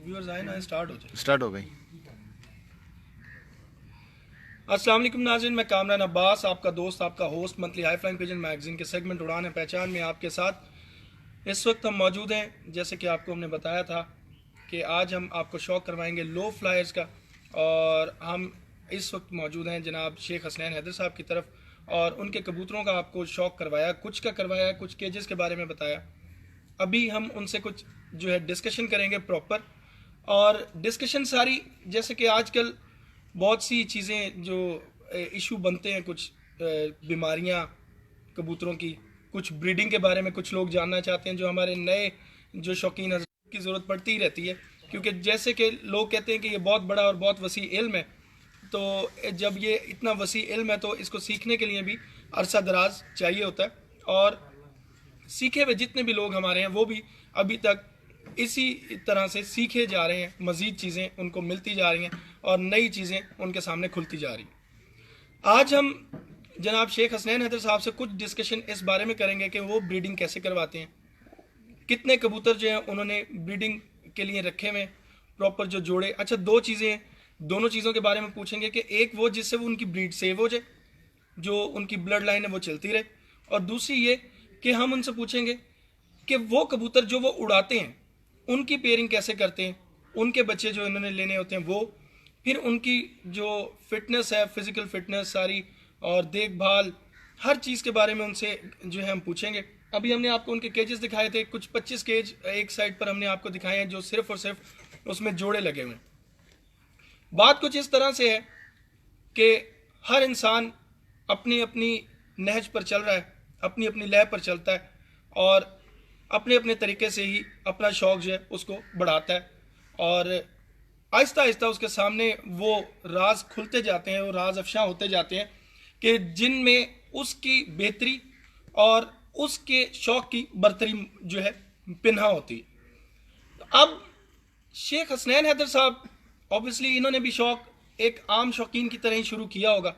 Viewers आए ना, start हो जाए। स्टार्ट हो गई। अस्सलाम वालेकुम नाज़रीन, मैं कामरान अब्बास, आपका दोस्त, आपका host monthly high flying pigeon magazine के सेगमेंट उड़ान है पहचान में आपके साथ। इस वक्त हम मौजूद हैं, जैसे कि आपको हमने बताया था कि आज हम आपको शौक करवाएंगे लो फ्लायर्स का। और हम इस वक्त मौजूद हैं जनाब शेख हसनैन हैदर साहब की तरफ, और उनके कबूतरों का आपको शौक करवाया, कुछ का करवाया, कुछ केजेस के बारे में बताया। अभी हम उनसे कुछ जो है डिस्कशन करेंगे प्रॉपर। और डिस्कशन सारी, जैसे कि आजकल बहुत सी चीज़ें जो इशू बनते हैं, कुछ बीमारियां कबूतरों कुछ ब्रीडिंग के बारे में कुछ लोग जानना चाहते हैं, जो हमारे नए जो शौकीन हज़रात की ज़रूरत पड़ती ही रहती है, क्योंकि जैसे कि लोग कहते हैं कि ये बहुत बड़ा और बहुत वसी इल्म है। तो जब ये इतना वसी इल्म है तो इसको सीखने के लिए भी अरसा दराज चाहिए होता है। और सीखे हुए जितने भी लोग हमारे हैं वो भी अभी तक इसी तरह से सीखे जा रहे हैं, मज़ीद चीज़ें उनको मिलती जा रही हैं और नई चीज़ें उनके सामने खुलती जा रही हैं। आज हम जनाब शेख हसनैन हैदर साहब से कुछ डिस्कशन इस बारे में करेंगे कि वो ब्रीडिंग कैसे करवाते हैं, कितने कबूतर जो हैं उन्होंने ब्रीडिंग के लिए रखे हुए, प्रॉपर जो जोड़े। अच्छा, दो चीज़ें हैं, दोनों चीज़ों के बारे में पूछेंगे कि एक वो जिससे वो उनकी ब्रीड सेव हो जाए, जो उनकी ब्लड लाइन है वो चलती रहे, और दूसरी ये कि हम उनसे पूछेंगे कि वो कबूतर जो वो उड़ाते हैं उनकी पेयरिंग कैसे करते हैं, उनके बच्चे जो इन्होंने लेने होते हैं वो, फिर उनकी जो फिटनेस है, फिजिकल फिटनेस सारी और देखभाल, हर चीज़ के बारे में उनसे जो है हम पूछेंगे। अभी हमने आपको उनके केजेस दिखाए थे, कुछ 25 केज एक साइड पर हमने आपको दिखाए हैं, जो सिर्फ और सिर्फ उसमें जोड़े लगे हुए हैं। बात कुछ इस तरह से है कि हर इंसान अपनी अपनी नहज पर चल रहा है, अपनी अपनी लय पर चलता है, और अपने अपने तरीके से ही अपना शौक़ जो है उसको बढ़ाता है, और आहिस्ता आहिस्ता उसके सामने वो राज खुलते जाते हैं, वो राज अफशा होते जाते हैं कि जिनमें उसकी बेहतरी और उसके शौक़ की बरतरी जो है पिन्हा होती है। तो अब शेख हसनैन हैदर साहब, ऑब्वियसली इन्होंने भी शौक़ एक आम शौकीन की तरह ही शुरू किया होगा।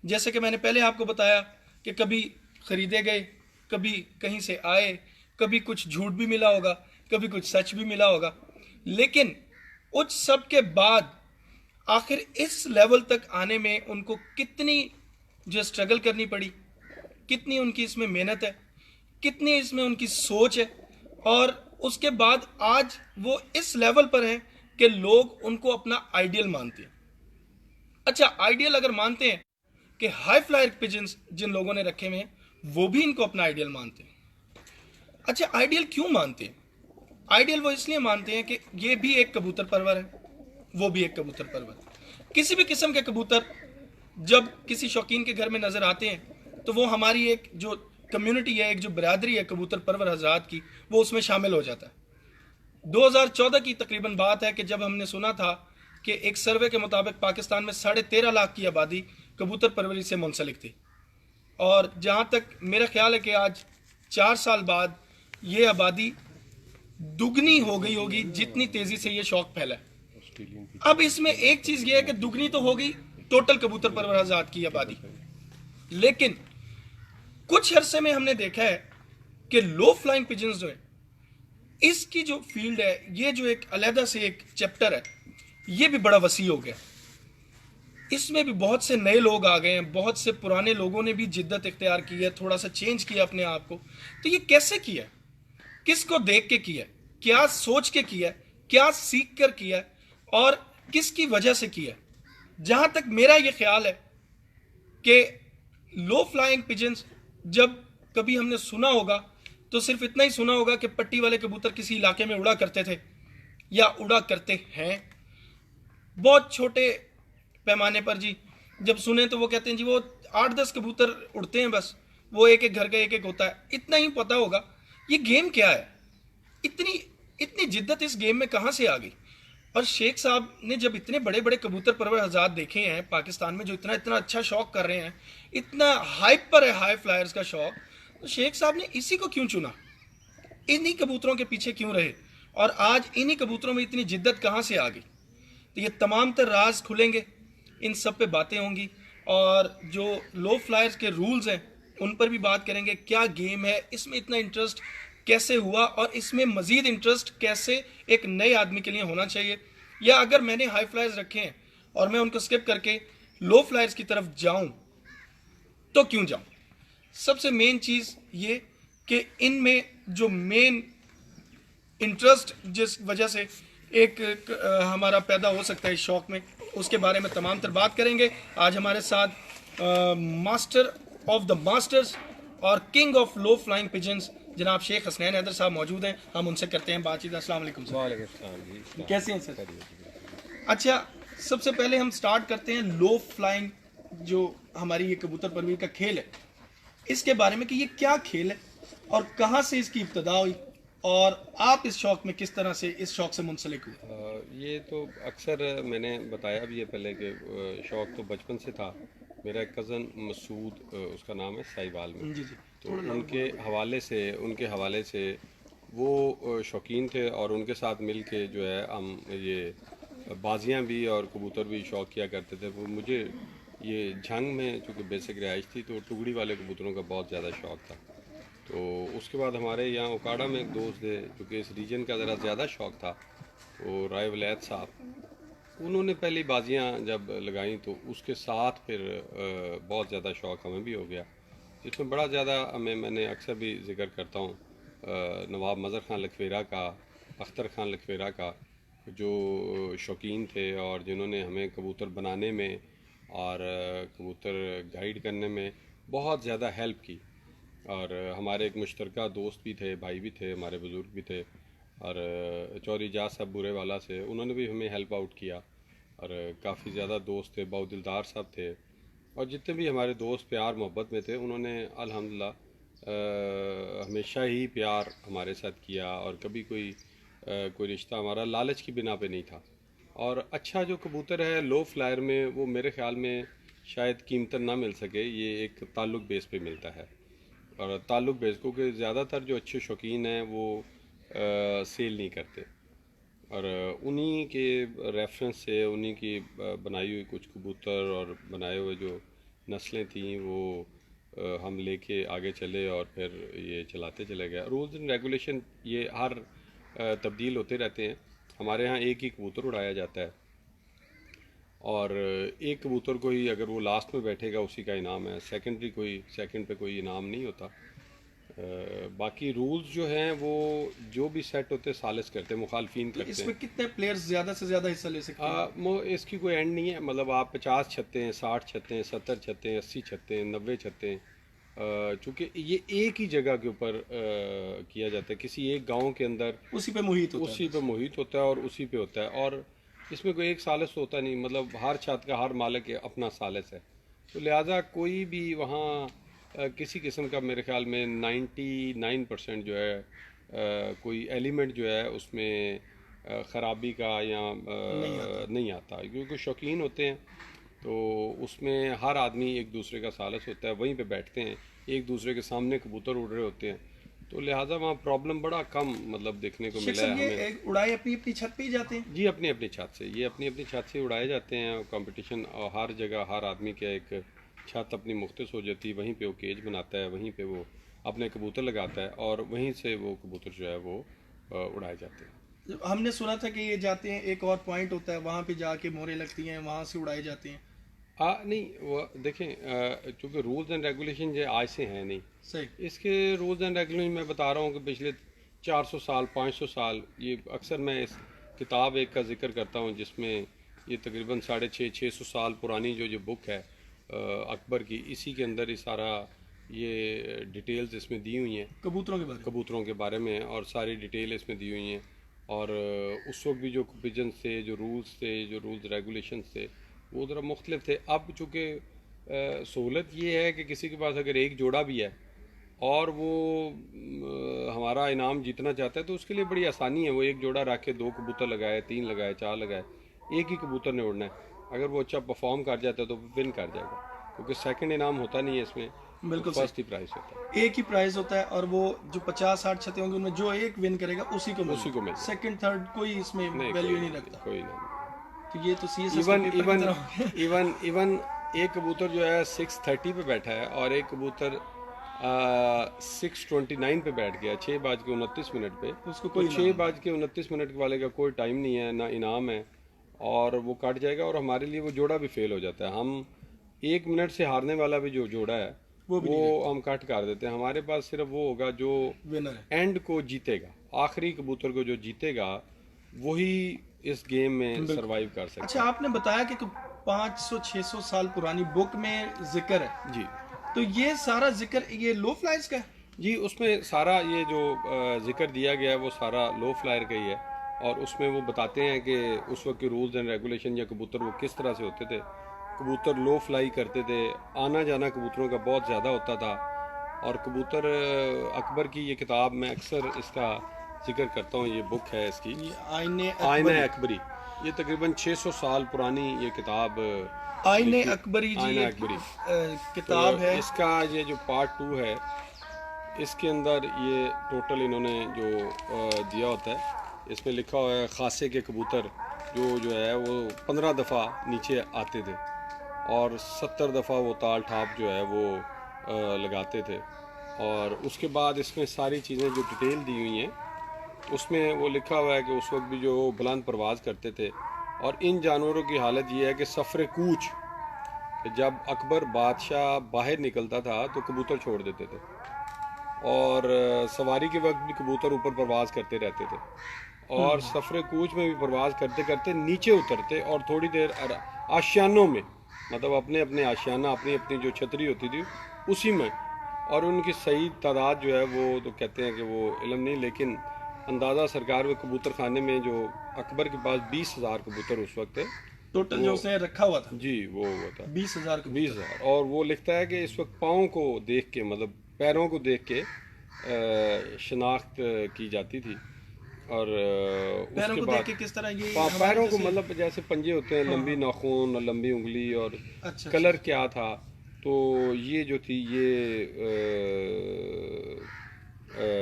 जैसे कि मैंने पहले आपको बताया कि कभी ख़रीदे गए, कभी कहीं से आए, कभी कुछ झूठ भी मिला होगा, कभी कुछ सच भी मिला होगा, लेकिन उस सब के बाद आखिर इस लेवल तक आने में उनको कितनी जो स्ट्रगल करनी पड़ी, कितनी उनकी इसमें मेहनत है, कितनी इसमें उनकी सोच है, और उसके बाद आज वो इस लेवल पर हैं कि लोग उनको अपना आइडियल मानते हैं। अच्छा, आइडियल अगर मानते हैं कि हाई फ्लायर पिजन्स जिन लोगों ने रखे हुए हैं वो भी इनको अपना आइडियल मानते हैं। अच्छा, आइडियल क्यों मानते हैं? आइडियल वो इसलिए मानते हैं कि ये भी एक कबूतर परवर है, वो भी एक कबूतर परवर। किसी भी किस्म के कबूतर जब किसी शौकीन के घर में नज़र आते हैं तो वो हमारी एक जो कम्युनिटी है, एक जो बरादरी है कबूतर परवर हजरात की, वो उसमें शामिल हो जाता है। 2014 की तकरीबन बात है कि जब हमने सुना था कि एक सर्वे के मुताबिक पाकिस्तान में 13.5 लाख की आबादी कबूतर परवरी से मुंसलिक थी, और जहाँ तक मेरा ख्याल है कि आज 4 साल बाद ये आबादी दुगनी हो गई होगी, जितनी तेज़ी से ये शौक़ फैला है। अब इसमें एक चीज़ ये है कि दुगनी तो हो गई टोटल कबूतर परवर हज़रात की आबादी, लेकिन कुछ अरसे में हमने देखा है कि लो फ्लाइंग पिजन्स जो है, इसकी जो फील्ड है, ये जो एक अलहदा से एक चैप्टर है, ये भी बड़ा वसी हो गया। इसमें भी बहुत से नए लोग आ गए हैं, बहुत से पुराने लोगों ने भी जिद्दत इख्तियार की है, थोड़ा सा चेंज किया अपने आप को। तो ये कैसे किया, किसको देख के किया, क्या सोच के किया, क्या सीख कर किया, और किसकी वजह से किया? जहाँ तक मेरा ये ख्याल है कि लो फ्लाइंग पिजन्स जब कभी हमने सुना होगा तो सिर्फ इतना ही सुना होगा कि पट्टी वाले कबूतर किसी इलाके में उड़ा करते थे या उड़ा करते हैं, बहुत छोटे पैमाने पर। जी जब सुने तो वो कहते हैं जी वो 8-10 कबूतर उड़ते हैं, बस वो एक एक घर का एक एक होता है, इतना ही पता होगा। ये गेम क्या है, इतनी इतनी जिद्दत इस गेम में कहाँ से आ गई? और शेख साहब ने जब इतने बड़े बड़े कबूतर परवर हज़रात देखे हैं पाकिस्तान में, जो इतना इतना अच्छा शौक़ कर रहे हैं, इतना हाइप पर है हाई फ्लायर्स का शौक़, तो शेख साहब ने इसी को क्यों चुना, इन्हीं कबूतरों के पीछे क्यों रहे, और आज इन्हीं कबूतरों में इतनी जिद्दत कहाँ से आ गई? तो ये तमाम तर राज खुलेंगे, इन सब पे बातें होंगी, और जो लो फ्लायर्स के रूल्स हैं उन पर भी बात करेंगे। क्या गेम है, इसमें इतना इंटरेस्ट कैसे हुआ और इसमें मजीद इंटरेस्ट कैसे एक नए आदमी के लिए होना चाहिए, या अगर मैंने हाई फ्लाइज रखे हैं और मैं उनको स्किप करके लो फ्लाइज की तरफ जाऊं तो क्यों जाऊं। सबसे मेन चीज ये कि इनमें जो मेन इंटरेस्ट जिस वजह से एक हमारा पैदा हो सकता है इस शौक में, उसके बारे में तमाम तर बात करेंगे। आज हमारे साथ मास्टर ऑफ द मास्टर्स और king of low flying pigeons जनाब शेख हसनैन हैदर साहब मौजूद हैं। हम उनसे करते हैं बातचीत। अस्सलाम वालेकुम सर, कैसे हैं सर? अच्छा, सबसे पहले हम स्टार्ट करते हैं लो फ्लाइंग, जो हमारी ये कबूतर परवरी का खेल है, इसके बारे में कि ये क्या खेल है और कहाँ से इसकी इब्तदा हुई और आप इस शौक में किस तरह से इस शौक से मुंसलिक हुए। ये तो अक्सर मैंने बताया भी है पहले कि शौक तो बचपन से था। मेरा एक कज़न मसूद, उसका नाम है साहिवाल में, जी जी, तो उनके हवाले से वो शौकीन थे और उनके साथ मिल के जो है हम ये बाजियाँ भी और कबूतर भी शौक किया करते थे। वो मुझे ये झंग में चूँकि बेसिक रिहाइश थी तो टुकड़ी वाले कबूतरों का बहुत ज़्यादा शौक़ था। तो उसके बाद हमारे यहाँ उकाड़ा में एक दोस्त थे क्योंकि इस रीजन का ज़रा ज़्यादा शौक़ था, तो राय वलैत साहब, उन्होंने पहली बाजियाँ जब लगाई तो उसके साथ फिर बहुत ज़्यादा शौक़ हमें भी हो गया, जिसमें बड़ा ज़्यादा मैंने अक्सर भी जिक्र करता हूँ नवाब मज़र ख़ान लखवेरा का, अख्तर ख़ान लखवेरा का, जो शौकीन थे और जिन्होंने हमें कबूतर बनाने में और कबूतर गाइड करने में बहुत ज़्यादा हेल्प की। और हमारे एक मुश्तरका दोस्त भी थे, भाई भी थे, हमारे बुज़ुर्ग भी थे, और चौधरी जाज साहब बुरे वाला से, उन्होंने भी हमें हेल्प आउट किया। और काफ़ी ज़्यादा दोस्त थे, बहुत दिलदार साहब थे, और जितने भी हमारे दोस्त प्यार मोहब्बत में थे उन्होंने अल्हम्दुलिल्लाह हमेशा ही प्यार हमारे साथ किया, और कभी कोई रिश्ता हमारा लालच की बिना पे नहीं था। और अच्छा जो कबूतर है लो फ्लायर में, वो मेरे ख़्याल में शायद कीमतन ना मिल सके, ये एक ताल्लुक़ बेस पे मिलता है। और ताल्लुक़ बेस को कि ज़्यादातर जो अच्छे शौकीन हैं वो सेल नहीं करते, और उन्हीं के रेफरेंस से उन्हीं की बनाई हुई कुछ कबूतर और बनाए हुए जो नस्लें थीं वो हम लेके आगे चले और फिर ये चलाते चले गए। रूल्स एंड रेगुलेशन ये हर तब्दील होते रहते हैं। हमारे यहाँ एक ही कबूतर उड़ाया जाता है और एक कबूतर को ही अगर वो लास्ट में बैठेगा उसी का इनाम है, सेकंड पे कोई इनाम नहीं होता। बाकी रूल्स जो हैं वो जो भी सेट होते हैं सालिस करते हैं, मुखालफिन करते हैं। इसमें कितने प्लेयर्स ज़्यादा से ज़्यादा हिस्सा ले सकते हैं? इसकी कोई एंड नहीं है, मतलब आप 50 छत्ते हैं, 60 छत्ते हैं, 70 छत्ते हैं, 80 छत्ते हैं, 90 छत्ते हैं, चूँकि ये एक ही जगह के ऊपर किया जाता है, किसी एक गांव के अंदर उसी पे मोहित होता है और उसी पे होता है। और इसमें कोई एक सालिस होता नहीं, मतलब हर छत का हर मालिक अपना सालिस है, तो लिहाजा कोई भी वहाँ किसी किस्म का मेरे ख्याल में 99% जो है कोई एलिमेंट जो है उसमें ख़राबी का या नहीं आता, क्योंकि शौकीन होते हैं तो उसमें हर आदमी एक दूसरे का सालिस होता है, वहीं पे बैठते हैं, एक दूसरे के सामने कबूतर उड़ रहे होते हैं, तो लिहाजा वहाँ प्रॉब्लम बड़ा कम मतलब देखने को मिला है हमें। उड़ाए अपनी अपनी छत पे ही जाते हैं? जी, अपनी अपनी छत से, ये अपनी अपनी छत से उड़ाए जाते हैं। कंपटीशन हर जगह, हर आदमी के एक छत अपनी मुख्तस हो जाती है, वहीं पे वो केज बनाता है, वहीं पे वो अपने कबूतर लगाता है और वहीं से वो कबूतर जो है वो उड़ाए जाते हैं। हमने सुना था कि ये जाते हैं, एक और पॉइंट होता है वहाँ पे जाके मोहरें लगती हैं, वहाँ से उड़ाए जाते हैं। नहीं, वो देखें चूँकि रूल्स एंड रेगुलेशन जो आज से हैं नहीं सही, इसके रूल्स एंड रेगुलेशन मैं बता रहा हूँ कि पिछले 400 साल 500 साल, ये अक्सर मैं इस किताब एक का जिक्र करता हूँ जिसमें ये तकरीबन 650-600 साल पुरानी जो बुक है अकबर की, इसी के अंदर ही सारा ये डिटेल्स इसमें दी हुई हैं कबूतरों के बारे में, और सारी डिटेल इसमें दी हुई हैं। और उस वक्त भी जो पिजन थे, जो रूल्स रेगुलेशंस थे, वो ज़रा मुख्तलिफ थे। अब चूँकि सहूलत ये है कि किसी के पास अगर एक जोड़ा भी है और वो हमारा इनाम जीतना चाहता है तो उसके लिए बड़ी आसानी है, वो एक जोड़ा रख के 2 कबूतर लगाए, 3 लगाए, 4 लगाए, एक ही कबूतर ने उड़ना है। अगर वो अच्छा परफॉर्म कर जाता है तो विन कर जाएगा, क्योंकि सेकंड इनाम होता नहीं है इसमें, बिल्कुल फर्स्ट ही प्राइस होता है, एक ही प्राइस होता है। और वो जो 50-60 छते होंगे उनमें जो एक विन करेगा उसी को मिलेगा। सेकंड थर्ड कोई इसमें वैल्यू नहीं रखता, कोई नहीं। तो ये तो इवन एक कबूतर जो है 630 पे बैठा है और एक कबूतर 6:29 पे बैठ गया, 6:29 पे। उसको तो कोई 6:29 वाले का कोई टाइम नहीं है, ना इनाम है, और वो कट जाएगा और हमारे लिए वो जोड़ा भी फेल हो जाता है। हम 1 मिनट से हारने वाला भी जो जोड़ा है वो भी वो नहीं हम कट कर देते हैं। हमारे पास सिर्फ वो होगा जो विनर है। एंड को जीतेगा, आखिरी कबूतर को जो जीतेगा वही इस गेम में सरवाइव कर सकता अच्छा, आपने बताया कि 500-600 साल पुरानी बुक में जिक्र है, है। जी तो ये सारा जिक्र ये लो फ्लाइज का है? जी, उसमें सारा ये जो जिक्र दिया गया है वो सारा लो फ्लायर का ही है, और उसमें वो बताते हैं कि उस वक्त के रूल्स एंड रेगुलेशन या कबूतर वो किस तरह से होते थे। कबूतर लो फ्लाई करते थे, आना जाना कबूतरों का बहुत ज़्यादा होता था, और कबूतर अकबर की ये किताब मैं अक्सर इसका जिक्र करता हूँ, ये बुक है इसकी, ये आईने आईना अकबरी। अकबरी। ये तकरीबन 600 साल पुरानी ये किताब आईने लिखी, अकबरी जी आईना एक अकबरी। किताब तो है। इसका ये जो पार्ट 2 है, इसके अंदर ये टोटल इन्होंने जो दिया होता है, इसमें लिखा हुआ है खासे के कबूतर जो है वो 15 दफ़ा नीचे आते थे, और 70 दफ़ा वो ताल ठाप जो है वो लगाते थे। और उसके बाद इसमें सारी चीज़ें जो डिटेल दी हुई हैं, उसमें वो लिखा हुआ है कि उस वक्त भी जो बुलंद परवाज़ करते थे। और इन जानवरों की हालत ये है कि सफ़र कूच, कि जब अकबर बादशाह बाहर निकलता था तो कबूतर छोड़ देते थे, और सवारी के वक्त भी कबूतर ऊपर परवाज़ करते रहते थे, और सफ़र कूच में भी परवाज़ करते करते नीचे उतरते, और थोड़ी देर आशियानों में, मतलब अपने अपने आशियाना, अपनी अपनी जो छतरी होती थी उसी में। और उनकी सही तादाद जो है वो तो कहते हैं कि वो इल्म नहीं, लेकिन अंदाज़ा सरकार में कबूतर खाने में जो अकबर के पास 20,000 कबूतर उस वक्त थे, टोटल जो वो उसने रखा हुआ था जी वो हुआ था 20,000 कबूतर। 20,000। और वो लिखता है कि इस वक्त पाँव को देख के, मतलब पैरों को देख के शनाख्त की जाती थी। और पैरों उसके को देख बाद के किस तरह ये पैरों को, जैसे। मतलब जैसे पंजे होते हैं, लंबी नाखून और लंबी उंगली, और अच्छा, कलर क्या था, तो ये जो थी ये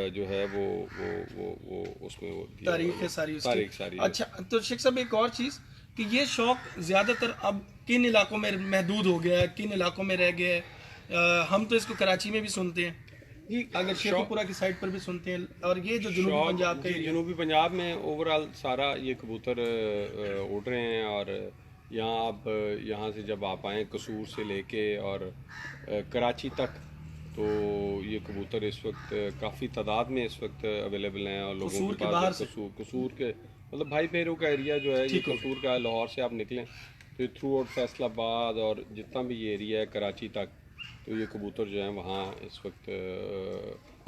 जो है वो उसमें वो दिया हुआ तारीख है है, सारी उसकी। तारीख सारी है। अच्छा, तो शेख साहब एक और चीज़ कि ये शौक ज़्यादातर अब किन इलाकों में महदूद हो गया है, किन इलाकों में रह गया है? हम तो इसको कराची में भी सुनते हैं, जी अगर शेखुपुरा की साइड पर भी सुनते हैं, और ये जो जनूबी शौक पंजाब का जी, एरिया। जनूबी पंजाब में ओवरऑल सारा ये कबूतर उड़ रहे हैं। और यहाँ आप यहाँ से जब आप आएँ कसूर से लेके और कराची तक, तो ये कबूतर इस वक्त काफ़ी तादाद में इस वक्त अवेलेबल हैं, और लोगों कसूर के के पास बाहर जब से। कसूर के, मतलब भाई पेरू का एरिया जो है, ये ठीक हो कसूर का, लाहौर से आप निकलें तो थ्रू आउट फैसलाबाद और जितना भी ये एरिया है कराची तक, तो ये कबूतर जो हैं वहाँ इस वक्त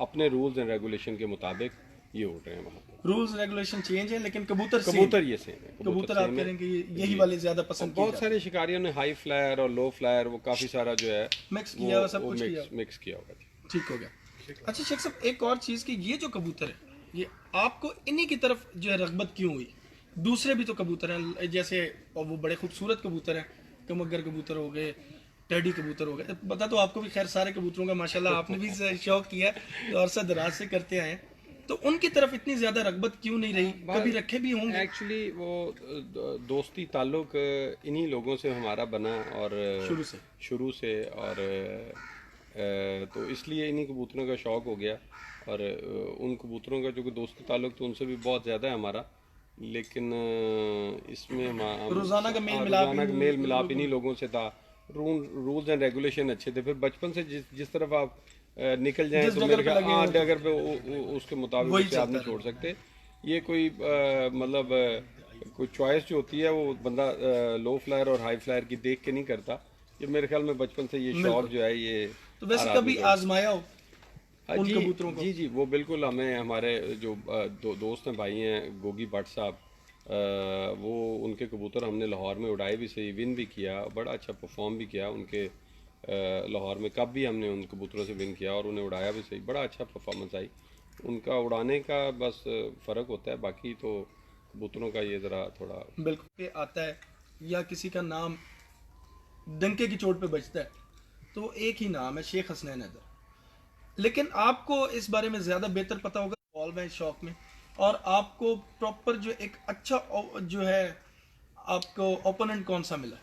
अपने रूल्स एंड रेगुलेशन के मुताबिक ये उड़ रहे हैं वहाँ। रूल्स रेगुलेशन चेंज है लेकिन कबूतर सेम। कबूतर ये सेम है, कबूतर आप सेम कह है। रहे हैं कि यही जी। वाले ज़्यादा और पसंद किए बहुत जाते सारे शिकारियों ने हाई फ्लायर और लो फ्लायर वो काफ़ी सारा जो है मिक्स किया हुआ, सब वो कुछ किया हुआ। मिक्स किया होगा। ठीक हो गया। अच्छा शेख साहब, एक और चीज़ कि ये जो कबूतर है, ये आपको इन्हीं की तरफ जो है रगबत क्यों हुई? दूसरे भी तो कबूतर हैं जैसे, और वो बड़े खूबसूरत कबूतर हैं, कमगर कबूतर हो गए, टेडी कबूतर हो गए। पता तो आपको भी खैर सारे कबूतरों का माशाल्लाह आपने भी शौक किया है और अरसा दराज से करते आए हैं, तो उनकी तरफ इतनी ज़्यादा रगबत क्यों नहीं रही? कभी रखे भी होंगे। एक्चुअली वो दोस्ती ताल्लुक इन्हीं लोगों से हमारा बना, और शुरू से और तो इसलिए इन्हीं कबूतरों का शौक़ हो गया। और उन कबूतरों का जो कि दोस्ती ताल्लुक तो उनसे भी बहुत ज़्यादा है हमारा, लेकिन इसमें रोज़ाना का मेल मिलाप इन्हीं लोगों से था। रूल्स एंड रेगुलेशन अच्छे थे। फिर बचपन से जिस तरफ आप निकल जाएं तो मेरे ख्याल अगर पे उसके मुताबिक उसे आप नहीं छोड़ सकते। ये कोई मतलब कोई चॉइस जो होती है वो बंदा लो फ्लायर और हाई फ्लायर की देख के नहीं करता। ये मेरे ख्याल में बचपन से ये शौक जो है ये तो वैसे कभी आजमाया हो उन कबूतरों को? जी जी, वो बिल्कुल। हमें हमारे जो दोस्त हैं, भाई हैं, गोगी भट्ट साहब, वो उनके कबूतर हमने लाहौर में उड़ाए भी सही, विन भी किया, बड़ा अच्छा परफॉर्म भी किया उनके लाहौर में। कब भी हमने उन कबूतरों से विन किया और उन्हें उड़ाया भी सही, बड़ा अच्छा परफॉर्मेंस आई उनका। उड़ाने का बस फ़र्क होता है, बाकी तो कबूतरों का ये ज़रा थोड़ा बिल्कुल आता है, या किसी का नाम डंके की चोट पे बजता है, तो एक ही नाम है, शेख हसनैन हैदर। लेकिन आपको इस बारे में ज़्यादा बेहतर पता होगा, इन्वॉल्व है इस शौक में, और आपको प्रॉपर जो एक अच्छा जो है आपको ओपोनेंट कौन सा मिला?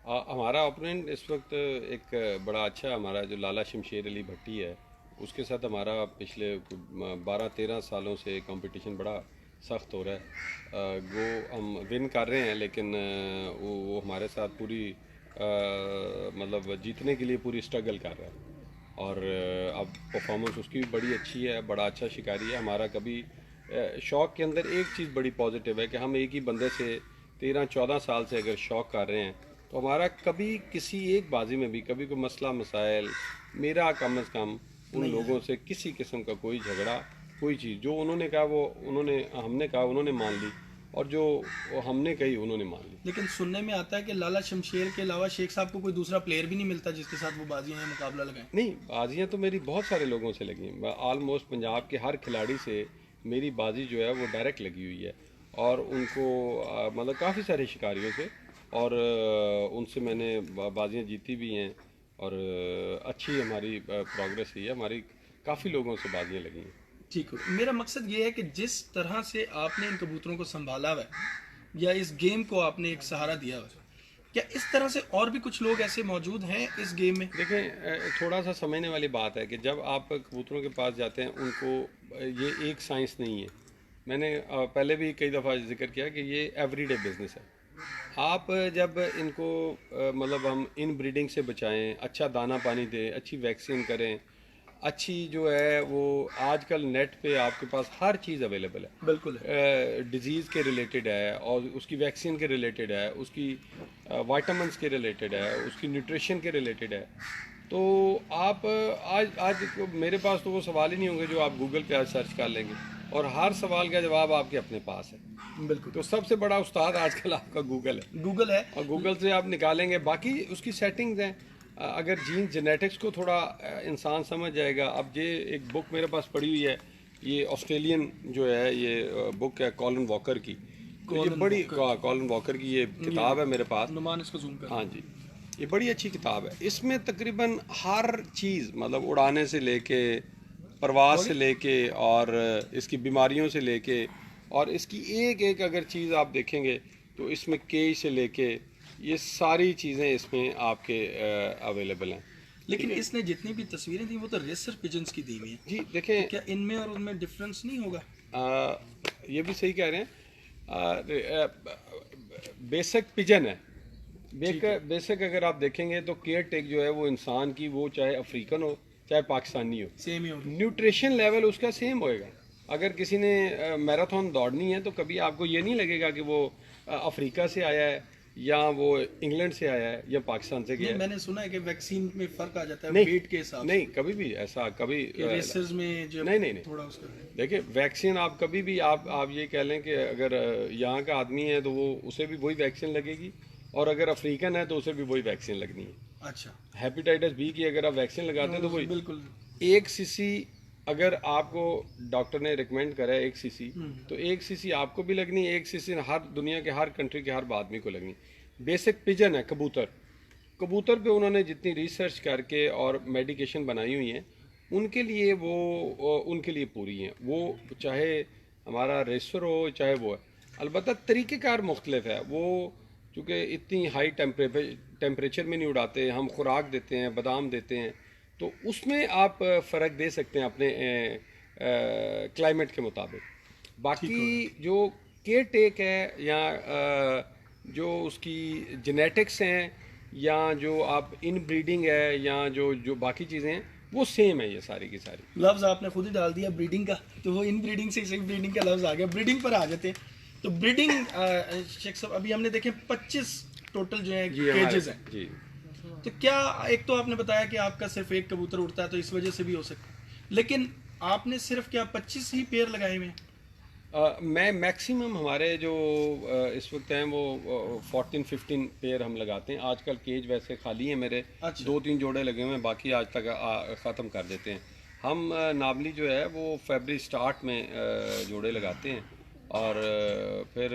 हमारा ओपोनेंट इस वक्त एक बड़ा अच्छा, हमारा जो लाला शमशेर अली भट्टी है, उसके साथ हमारा पिछले 12-13 सालों से कंपटीशन बड़ा सख्त हो रहा है। वो हम विन कर रहे हैं, लेकिन वो हमारे साथ पूरी मतलब जीतने के लिए पूरी स्ट्रगल कर रहा है। और अब परफॉर्मेंस उसकी भी बड़ी अच्छी है, बड़ा अच्छा शिकारी है। हमारा कभी शौक़ के अंदर एक चीज़ बड़ी पॉजिटिव है कि हम एक ही बंदे से 13-14 साल से अगर शौक़ कर रहे हैं, तो हमारा कभी किसी एक बाजी में भी कभी कोई मसला मसाइल, मेरा कम अज़ कम उन लोगों से किसी किस्म का कोई झगड़ा, कोई चीज़ जो उन्होंने कहा वो हमने कहा उन्होंने मान ली, और जो हमने कही उन्होंने मान ली। लेकिन सुनने में आता है कि लाला शमशेर के अलावा शेख साहब को कोई दूसरा प्लेयर भी नहीं मिलता जिसके साथ वो बाजियां या मुकाबला लगाएं। नहीं, बाजियां तो मेरी बहुत सारे लोगों से लगी हैं। ऑलमोस्ट पंजाब के हर खिलाड़ी से मेरी बाजी जो है वो डायरेक्ट लगी हुई है, और उनको मतलब काफ़ी सारे शिकारियों से, और उनसे मैंने बाजियां जीती भी हैं, और अच्छी हमारी प्रोग्रेस हुई है। हमारी काफ़ी लोगों से बाजियां लगी हैं। ठीक है, मेरा मकसद ये है कि जिस तरह से आपने इन कबूतरों को संभाला हुआ है या इस गेम को आपने एक सहारा दिया हुआ है, क्या इस तरह से और भी कुछ लोग ऐसे मौजूद हैं इस गेम में? देखें, थोड़ा सा समझने वाली बात है कि जब आप कबूतरों के पास जाते हैं, उनको ये एक साइंस नहीं है। मैंने पहले भी कई दफ़ा जिक्र किया कि ये एवरीडे बिजनेस है। आप जब इनको मतलब हम इन ब्रीडिंग से बचाएं, अच्छा दाना पानी दें, अच्छी वैक्सीन करें, अच्छी जो है वो आजकल नेट पे आपके पास हर चीज़ अवेलेबल है। बिल्कुल है। डिजीज़ के रिलेटेड है, और उसकी वैक्सीन के रिलेटेड है, उसकी वाइटामिन्स के रिलेटेड है, उसकी न्यूट्रिशन के रिलेटेड है। तो आप आज मेरे पास तो वो सवाल ही नहीं होंगे जो आप गूगल पे आज सर्च कर लेंगे, और हर सवाल का जवाब आपके अपने पास है। बिल्कुल। तो सबसे बड़ा उस्ताद आजकल आपका गूगल है। गूगल है। और गूगल से आप निकालेंगे, बाकी उसकी सेटिंग्स हैं। अगर जीन जेनेटिक्स को थोड़ा इंसान समझ जाएगा। अब ये एक बुक मेरे पास पड़ी हुई है, ये ऑस्ट्रेलियन जो है ये बुक है कॉलन वॉकर की। तो ये बड़ी कॉलन वॉकर की ये किताब है मेरे पास। नुमान इसको जूम कर। हाँ जी, ये बड़ी अच्छी किताब है। इसमें तकरीबन हर चीज़, मतलब उड़ाने से लेके, परवास से लेके, और इसकी बीमारियों से लेके, और इसकी एक एक अगर चीज़ आप देखेंगे तो इसमें केज से लेके ये सारी चीज़ें इसमें आपके अवेलेबल हैं। लेकिन इसने जितनी भी तस्वीरें दी वो तो रेसर पिजन्स की दी हुई हैं। जी देखें, तो क्या इनमें और उनमें डिफरेंस नहीं होगा? ये भी सही कह रहे हैं। बेसिक पिजन है। बेसिक अगर आप देखेंगे तो केयर टेक जो है वो इंसान की, वो चाहे अफ्रीकन हो चाहे पाकिस्तानी हो, सेम ही होगी। न्यूट्रिशन लेवल उसका सेम होएगा। अगर किसी ने मैराथन दौड़नी है तो कभी आपको ये नहीं लगेगा कि वो अफ्रीका से आया है, या वो इंग्लैंड से आया है, या पाकिस्तान से गया है। मैंने सुना है कि वैक्सीन में फर्क आ जाता है नहीं, वेट के हिसाब नहीं, कभी भी ऐसा कभी रेसर्स में जो नहीं थोड़ा उसका। देखिए, वैक्सीन आप कभी भी आप ये कह लें कि अगर यहाँ का आदमी है तो वो उसे भी वही वैक्सीन लगेगी, और अगर अफ्रीकन है तो उसे भी वही वैक्सीन लगनी है। अच्छा। हेपेटाइटिस बी की अगर आप वैक्सीन लगाते हैं तो वही। बिल्कुल। 1 सीसी अगर आपको डॉक्टर ने रिकमेंड करा है 1 सीसी, तो 1 सीसी आपको भी लगनी है, 1 सीसी हर दुनिया के हर कंट्री के हर आदमी को लगनी। बेसिक पिजन है कबूतर। कबूतर पे उन्होंने जितनी रिसर्च करके और मेडिकेशन बनाई हुई हैं, उनके लिए वो उनके लिए पूरी हैं। वो चाहे हमारा रेसर हो चाहे वो है, अलबत्ता तरीक़ेकार मुख्तलिफ है। वो चूँकि इतनी हाई टेम्परेचर में नहीं उड़ाते, हम खुराक देते हैं, बादाम देते हैं, तो उसमें आप फ़र्क दे सकते हैं अपने क्लाइमेट के मुताबिक। बाकी जो केयर टेक है, या जो उसकी जेनेटिक्स हैं, या जो आप इन ब्रीडिंग है, या जो बाकी चीज़ें हैं, वो सेम है ये सारी की सारी। लफ्ज़ आपने खुद ही डाल दिया ब्रीडिंग का, तो वो इन ब्रीडिंग से इसी ब्रीडिंग का लफ्ज़ आ गया। ब्रीडिंग पर आ जाते हैं। तो ब्रीडिंग शेख साहब, अभी हमने देखे 25 टोटल जो है केजेस हैं जी। तो क्या, एक तो आपने बताया कि आपका सिर्फ एक कबूतर उड़ता है तो इस वजह से भी हो सकता है, लेकिन आपने सिर्फ क्या 25 ही पेयर लगाए हुए हैं? मैं मैक्सिमम हमारे जो इस वक्त हैं वो 14-15 पेयर हम लगाते हैं। आजकल केज वैसे खाली है मेरे। अच्छा। 2-3 जोड़े लगे हुए हैं, बाकी आज तक ख़त्म कर देते हैं हम। नार्मली जो है वो फरवरी स्टार्ट में जोड़े लगाते हैं, और फिर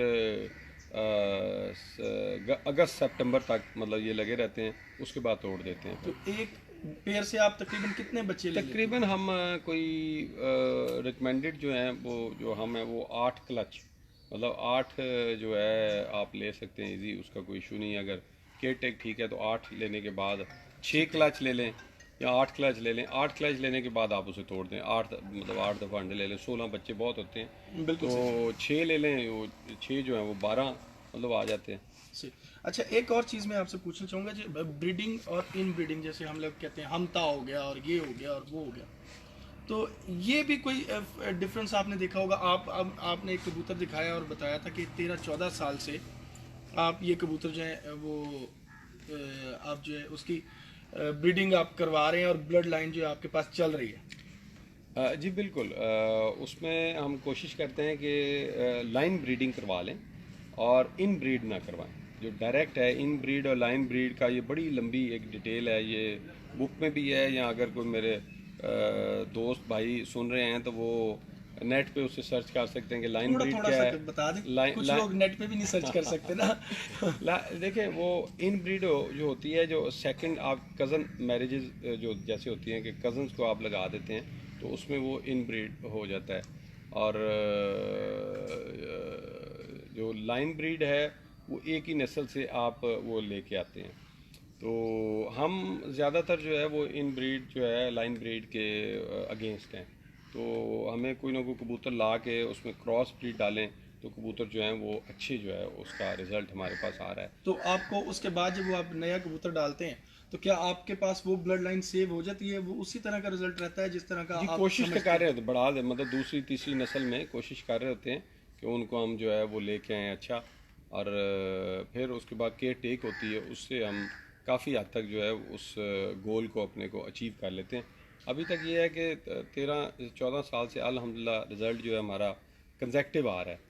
अगस्त सितंबर तक मतलब ये लगे रहते हैं, उसके बाद तोड़ देते हैं। तो एक पेयर से आप तकरीबन कितने बच्चे ले? तकरीबन हम कोई रिकमेंडेड जो हैं वो जो हम है वो 8 क्लच, मतलब 8 जो है आप ले सकते हैं इजी, उसका कोई इशू नहीं है। अगर केयर टेक ठीक है तो 8 लेने के बाद 6 क्लच ले लें या 8 क्लच ले लें। 8 क्लच लेने के बाद आप उसे तोड़ दें, 8 मतलब 8 दफ़ा अंडे ले लें। 16 बच्चे बहुत होते हैं बिल्कुल तो 6 ले लें, वो 6 जो हैं वो 12 मतलब आ जाते हैं। सही। अच्छा, एक और चीज़ मैं आपसे पूछना चाहूँगा जी, ब्रीडिंग और इन ब्रीडिंग, जैसे हम लोग कहते हैं हमता हो गया और ये हो गया और वो हो गया, तो ये भी कोई डिफरेंस आपने देखा होगा? आपने एक कबूतर दिखाया और बताया था कि 13-14 साल से आप ये कबूतर जो है वो आप जो है उसकी ब्रीडिंग आप करवा रहे हैं और ब्लड लाइन जो है आपके पास चल रही है। जी बिल्कुल, उसमें हम कोशिश करते हैं कि लाइन ब्रीडिंग करवा लें और इन ब्रीड ना करवाएं। जो डायरेक्ट है इन ब्रीड और लाइन ब्रीड का ये बड़ी लंबी एक डिटेल है, ये बुक में भी है, या अगर कोई मेरे दोस्त भाई सुन रहे हैं तो वो नेट पे उससे सर्च कर सकते हैं कि लाइन थोड़ा ब्रीड थोड़ा क्या सा है। बता दें, कुछ लोग नेट पे भी नहीं सर्च कर सकते ना। देखें, वो इन ब्रीड जो होती है, जो सेकंड आप कज़न मैरिजेस जो जैसे होती हैं कि कज़न्स को आप लगा देते हैं तो उसमें वो इन ब्रीड हो जाता है। और जो लाइन ब्रीड है वो एक ही नस्ल से आप वो लेके आते हैं। तो हम ज़्यादातर जो है वो इन ब्रीड जो है लाइन ब्रीड के अगेंस्ट हैं। तो हमें कोई ना कोई कबूतर ला के उसमें क्रॉस ब्रीड डालें तो कबूतर जो हैं वो अच्छे जो है उसका रिज़ल्ट हमारे पास आ रहा है। तो आपको उसके बाद जब वो आप नया कबूतर डालते हैं तो क्या आपके पास वो ब्लड लाइन सेव हो जाती है, वो उसी तरह का रिजल्ट रहता है जिस तरह का जी, आप कोशिश तो कर रहे होते, बढ़ा दे मतलब दूसरी तीसरी नस्ल में कोशिश कर रहे होते हैं कि उनको हम जो है वो लेके आएँ अच्छा। और फिर उसके बाद केयर टेक होती है, उससे हम काफ़ी हद तक जो है उस गोल को अपने को अचीव कर लेते हैं। अभी तक ये है कि 13-14 साल से अल्हम्दुलिल्लाह रिज़ल्ट जो है हमारा कंसेक्टिव आ रहा है।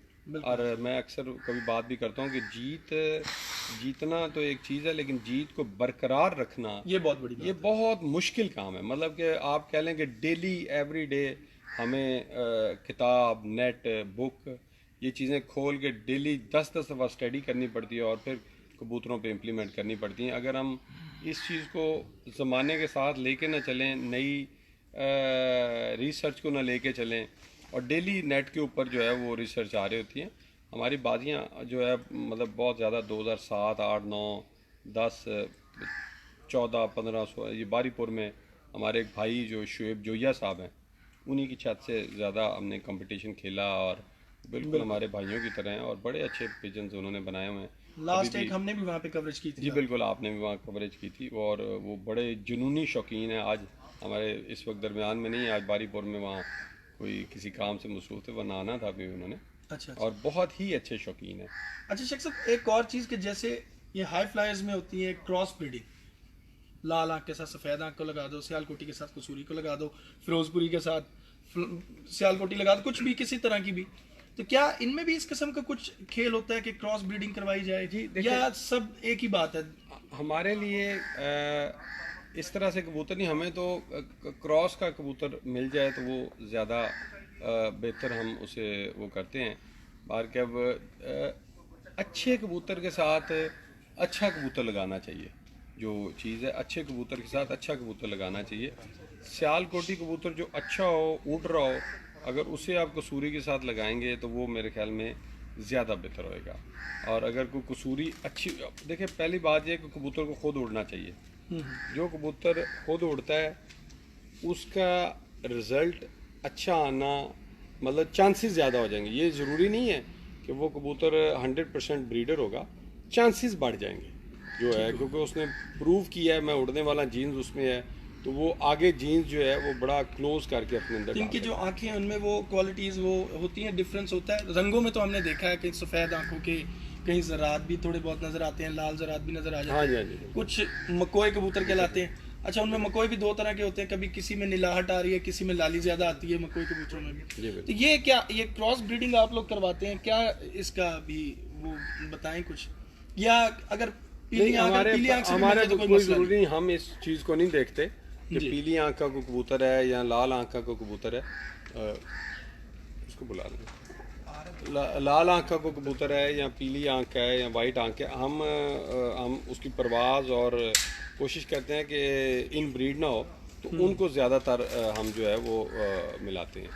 और मैं अक्सर कभी बात भी करता हूँ कि जीतना तो एक चीज़ है, लेकिन जीत को बरकरार रखना ये बहुत बड़ी ये बहुत मुश्किल काम है। मतलब कि आप कह लें कि डेली एवरी डे हमें किताब, नेट, बुक, ये चीज़ें खोल के डेली 10-10 दफ़ा स्टडी करनी पड़ती है और फिर कबूतरों पे इम्प्लीमेंट करनी पड़ती हैं। अगर हम इस चीज़ को ज़माने के साथ लेके ना चलें, नई रिसर्च को ना लेके चलें, और डेली नेट के ऊपर जो है वो रिसर्च आ रही होती हैं। हमारी बाजियाँ जो है मतलब बहुत ज़्यादा 2007, 8, 9, 10, 14, 15 ये बारीपुर में हमारे एक भाई जो शुएब जोया साहब हैं, उन्हीं की छत से ज़्यादा हमने कंपटीशन खेला और बिल्कुल हमारे भाइयों की तरह हैं और बड़े अच्छे पिजन्स उन्होंने बनाए हुए हैं। लास्ट एक हमने भी वहाँ पे कवरेज की थी। जी बिल्कुल, आपने भी वहाँ कवरेज की थी और वो बड़े जुनूनी शौकीन हैं। आज हमारे इस वक्त दरमियान में नहीं, आज बारीपुर में वहाँ कोई किसी काम से मसरूफ़ थे, वरना आना था भी उन्होंने। अच्छा। और बहुत ही अच्छे शौकीन हैं। अच्छा शेख साहब, एक और चीज़ कि जैसे ये हाई फ्लायर्स में होती है क्रॉस ब्रीडिंग, लाल आँख के साथ सफ़ेद आँख को लगा दो, सियालकोटी के साथ कसूरी को लगा दो, फिरोजपुरी के साथ सियालकोटी लगा दो, कुछ भी किसी तरह की भी, तो क्या इनमें भी इस किस्म का कुछ खेल होता है कि क्रॉस ब्रीडिंग करवाई जाए जी, या सब एक ही बात है? हमारे लिए इस तरह से कबूतर नहीं, हमें तो क्रॉस का कबूतर मिल जाए तो वो ज़्यादा बेहतर हम उसे वो करते हैं। बार के अब अच्छे कबूतर के साथ अच्छा कबूतर लगाना चाहिए। जो चीज़ है, अच्छे कबूतर के साथ अच्छा कबूतर लगाना चाहिए। सियालकोटी कबूतर जो अच्छा हो, उड़ रहा हो, अगर उसे आप कसूरी के साथ लगाएंगे तो वो मेरे ख्याल में ज़्यादा बेहतर होएगा। और अगर कोई कसूरी अच्छी, देखिए पहली बात यह कि कबूतर को खुद उड़ना चाहिए। जो कबूतर खुद उड़ता है उसका रिज़ल्ट अच्छा आना, मतलब चांसेस ज़्यादा हो जाएंगे। ये ज़रूरी नहीं है कि वो कबूतर 100% ब्रीडर होगा, चांसेस बढ़ जाएंगे जो है, क्योंकि उसने प्रूव किया है मैं उड़ने वाला जीन्स उसमें है, तो वो आगे जीन्स जो है वो बड़ा क्लोज करके अपने अंदर इनकी जो आंखें हैं उनमें वो क्वालिटीज़ वो होती हैं, डिफरेंस होता है। रंगों में तो हमने देखा है कि सफ़ेद आंखों के कहीं ज़रात भी थोड़े बहुत नज़र आते हैं, लाल ज़रात भी नज़र आ जाते हैं। हाँ जी, हाँ जी। कुछ मकोई कबूतर कहलाते हैं। अच्छा, उनमें मकोई भी दो तरह के होते हैं, कभी किसी में नीलाहट आ रही है, किसी में लाली ज़्यादा आती है मकोई कबूतरों में भी। तो ये क्या, ये क्रॉस ब्रीडिंग आप लोग करवाते हैं क्या? इसका भी वो बताएं कुछ, या अगर हमारे तो कोई ज़रूरी नहीं, हम इस चीज़ को नहीं देखते कि पीली आंख का कोई कबूतर है या लाल आंख का कोई कबूतर है। इसको बुला लें, लाल आंख का कोई कबूतर है या पीली आंख का है या वाइट आंख है, हम उसकी परवाज़ और कोशिश करते हैं कि इन ब्रीड ना हो, तो उनको ज़्यादातर हम जो है वो मिलाते हैं।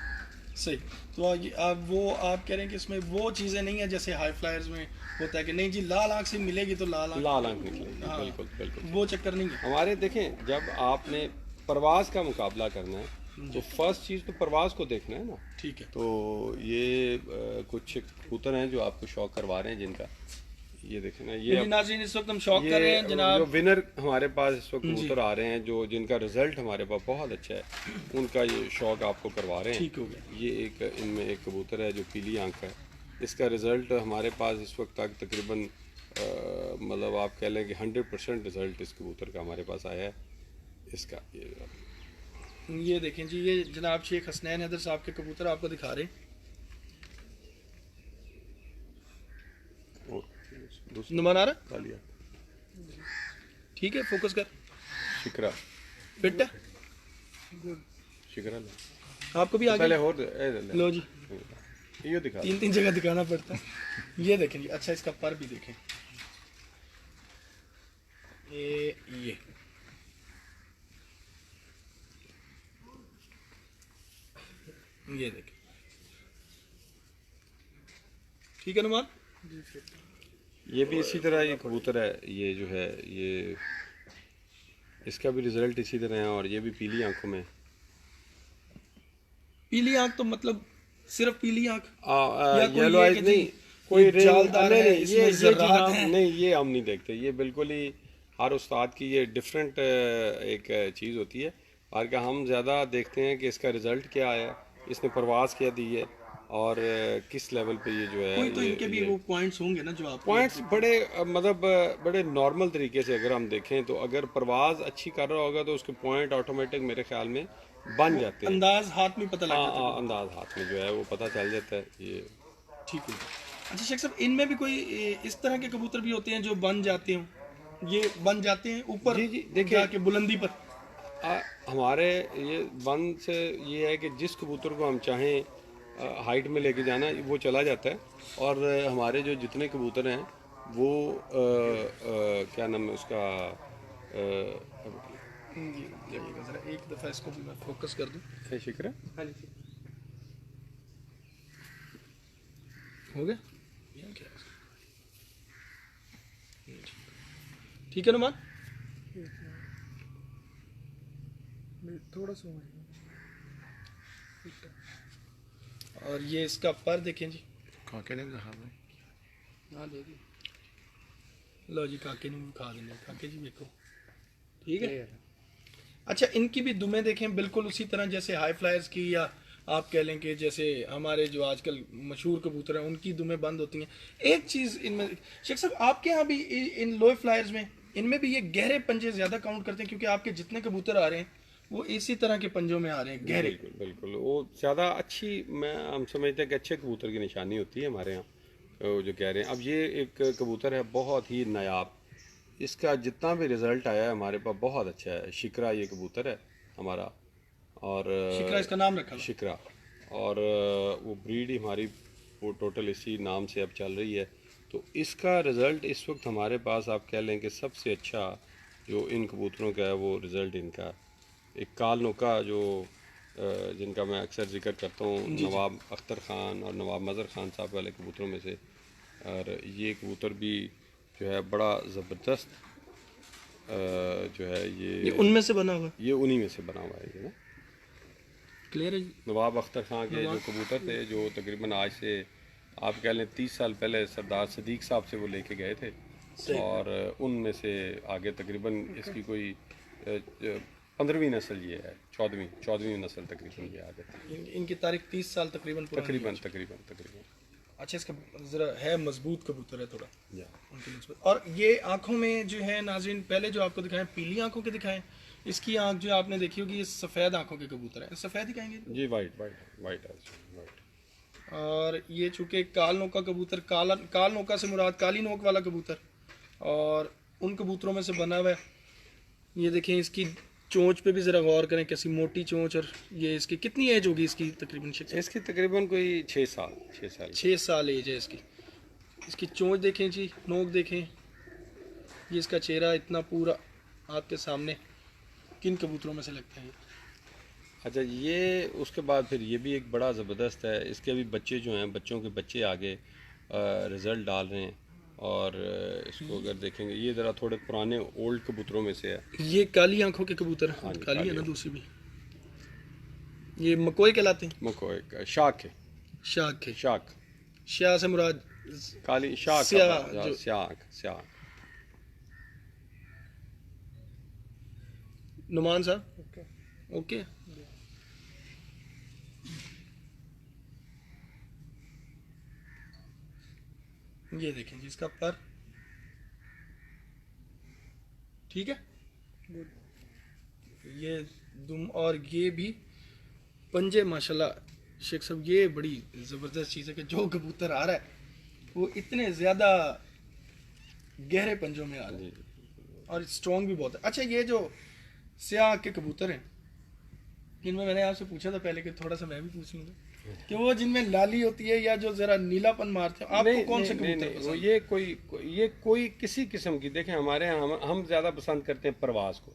सही। तो अब वो आप कह रहे हैं कि इसमें वो चीज़ें नहीं है जैसे हाई फ्लायर्स में होता है कि नहीं जी लाल आंख से मिलेगी तो लाल आंख। लाल आंख निकलेगी, हाँ, बिल्कुल बिल्कुल वो सही। चक्कर नहीं है। हमारे देखें, जब आपने परवाज़ का मुकाबला करना है तो फर्स्ट चीज़ तो परवाज़ को देखना है ना। ठीक है। तो ये कुछ कबूतर हैं जो आपको शौक करवा रहे हैं जिनका, ये देखें ना, ये जी नाज़रीन, इस वक्त हम शौक कर रहे ये हैं जो जनाब। विनर हमारे पास इस वक्त जी। कबूतर आ रहे हैं, जो जिनका रिजल्ट हमारे पास बहुत अच्छा है, उनका ये शौक आपको करवा रहे हैं। ठीक हो गया। ये एक इनमें एक कबूतर है जो पीली आंख का है, इसका रिज़ल्ट हमारे पास इस वक्त तक तकरीबन मतलब आप कह लें कि 100% रिज़ल्ट इस कबूतर का हमारे पास आया है। इसका ये देखें जी, ये जनाब शेख हसनैन हैदर साहब के कबूतर आपको दिखा रहे हैं। दूसरा नुमान आ रहा है? कालिया ठीक है, फोकस कर। शिकरा, फिट है शिकरा ले। आपको भी पहले आगे। और ले। लो जी, ये दिखा तीन तीन जगह दिखाना पड़ता है। ये देखें जी, अच्छा इसका पर भी देखें। ये देखें। ठीक है नुमान। ये भी इसी तरह ये कबूतर है, ये जो है ये इसका भी रिजल्ट इसी तरह है, और ये भी पीली आंखों में। पीली आंख तो मतलब सिर्फ पीली आंख या कोई येलो ये आइज कि नहीं, जी, कोई ये रेंज जालदार नहीं, है, नहीं, इसमें ये ज़र्रात चीज़ हैं। हम नहीं, ये हम नहीं देखते। ये बिल्कुल ही हर उस्ताद की ये डिफरेंट एक चीज़ होती है, और क्या हम ज़्यादा देखते हैं कि इसका रिज़ल्ट क्या आया, इसने परवाज़ क्या दी है, और किस लेवल पे ये जो है कोई तो ये इनके भी वो पॉइंट्स होंगे ना जो आप पॉइंट्स बड़े मतलब बड़े नॉर्मल तरीके से अगर हम देखें तो अगर परवाज़ अच्छी कर रहा होगा तो उसके पॉइंट ऑटोमेटिक मेरे ख्याल में बन जाते हैं। अंदाज हाथ में पता लग हाँ जाता है। हाँ, अंदाज हाथ में जो है वो पता चल जाता है ये। ठीक है। अच्छा शेख साहब, इनमें भी कोई इस तरह के कबूतर भी होते हैं जो बन जाते हों? ये बन जाते हैं ऊपर जी जी, देखिए जाके बुलंदी पर। हमारे ये वन से ये है कि जिस कबूतर को हम चाहें हाइट में लेके जाना वो चला जाता है, और हमारे जो जितने कबूतर हैं वो क्या नाम है उसका देखिएगा जरा एक दफ़ा इसको भी मैं फोकस कर दूं। शिक्र हाँ जी, हो गया। ये क्या है? ठीक है नुमान। थोड़ा सा और ये इसका पर देखें जी। काके ने कहा भाई, हाँ दे दी। लो जी, काके ने भी खा देना। काके जी देखो, ठीक है। अच्छा, इनकी भी दुमें देखें बिल्कुल उसी तरह जैसे हाई फ्लायर्स की, या आप कह लें कि जैसे हमारे जो आजकल मशहूर कबूतर हैं उनकी दुमें बंद होती हैं। एक चीज़ इनमें शेख साहब, आपके यहाँ भी इन लो फ्लायर्स में इनमें भी ये गहरे पंजे ज़्यादा काउंट करते हैं, क्योंकि आपके जितने कबूतर आ रहे हैं वो इसी तरह के पंजों में आ रहे हैं, गहरे। बिल्कुल बिल्कुल, वो ज़्यादा अच्छी हम समझते हैं कि अच्छे कबूतर की निशानी होती है हमारे यहाँ, वो जो कह रहे हैं। अब ये एक कबूतर है बहुत ही नायाब, इसका जितना भी रिज़ल्ट आया है हमारे पास बहुत अच्छा है। शिकरा ये कबूतर है हमारा, और शिकरा इसका नाम रखा हुआ। शिकरा, और वो ब्रीड ही हमारी वो टोटल इसी नाम से अब चल रही है। तो इसका रिज़ल्ट इस वक्त हमारे पास आप कह लें कि सबसे अच्छा जो इन कबूतरों का है वो रिज़ल्ट इनका एक काल नोका जो जिनका मैं अक्सर जिक्र करता हूँ, नवाब अख्तर ख़ान और नवाब मज़र ख़ान साहब वाले कबूतरों में से। और ये कबूतर भी जो है बड़ा ज़बरदस्त जो है ये उनमें से बना हुआ, ये उन्हीं में से बना हुआ है ये ना। क्लियर है जी। नवाब अख्तर ख़ान के जो कबूतर थे, जो तकरीबन आज से आप कह लें 30 साल पहले सरदार सदीक साहब से वो लेके गए थे, और उनमें से आगे तकरीबन इसकी कोई 15वीं नस्ल ये है, 14वीं नस्ल तकरीबन ये आ जाती है। इनकी तारीख 30 साल तकरीबन पुरानी है। तकरीबन तकरीबन तकरीबन अच्छा, इसका ज़रा है मजबूत कबूतर है थोड़ा या उनकी नस्बत। और ये आंखों में जो है नाज़रीन, पहले जो आपको दिखाएं पीली आंखों के दिखाएं, इसकी आंख जो आपने देखी होगी ये सफ़ेद आंखों के कबूतर हैं। सफ़ेद ही कहेंगे। जी, वाइट वाइट वाइट वाइट। और ये चूँकि काल नोका कबूतर, काल नोका से मुराद काली नोक वाला कबूतर, और उन कबूतरों में से बना हुआ है। ये देखें, इसकी चोंच पे भी ज़रा गौर करें, कैसी मोटी चोंच। और ये इसकी कितनी एज होगी इसकी तकरीबन? इसकी तकरीबन कोई 6 साल 6 साल एज है इसकी। इसकी चोंच देखें जी, नोक देखें, ये इसका चेहरा इतना पूरा आपके सामने। किन कबूतरों में से लगता है ये? अच्छा, ये उसके बाद फिर ये भी एक बड़ा ज़बरदस्त है। इसके अभी बच्चे जो हैं, बच्चों के बच्चे आगे रिज़ल्ट डाल रहे हैं। और इसको अगर देखेंगे, ये ज़रा थोड़े पुराने ओल्ड कबूतरों में से है। ये काली आंखों के कबूतर हैं। हाँ जी, काली है काली ना है। दूसरी भी। ये मकोई कहलाते हैं। मको एक शाख है, शाख है। शाख शाह से मुराद काली शाख स्याह जो शाख शाख। नुमान साहब ओके। ये देखें जी इसका पर, ठीक है। ये दुम और ये भी पंजे माशाल्लाह शेख साहब, ये बड़ी ज़बरदस्त चीज़ है कि जो कबूतर आ रहा है वो इतने ज़्यादा गहरे पंजों में आ रहा है और स्ट्रॉन्ग भी बहुत है। अच्छा, ये जो स्याह के कबूतर हैं, इनमें मैंने आपसे पूछा था पहले कि थोड़ा सा मैं भी पूछ लूँगा कि वो जिनमें लाली होती है या जो ज़रा नीलापन मारते हैं, आपको नहीं, कौन से नहीं, कबूतर नहीं, वो पसंद? ये कोई किसी किस्म की, देखें हमारे यहाँ हम ज़्यादा पसंद करते हैं परवाज को।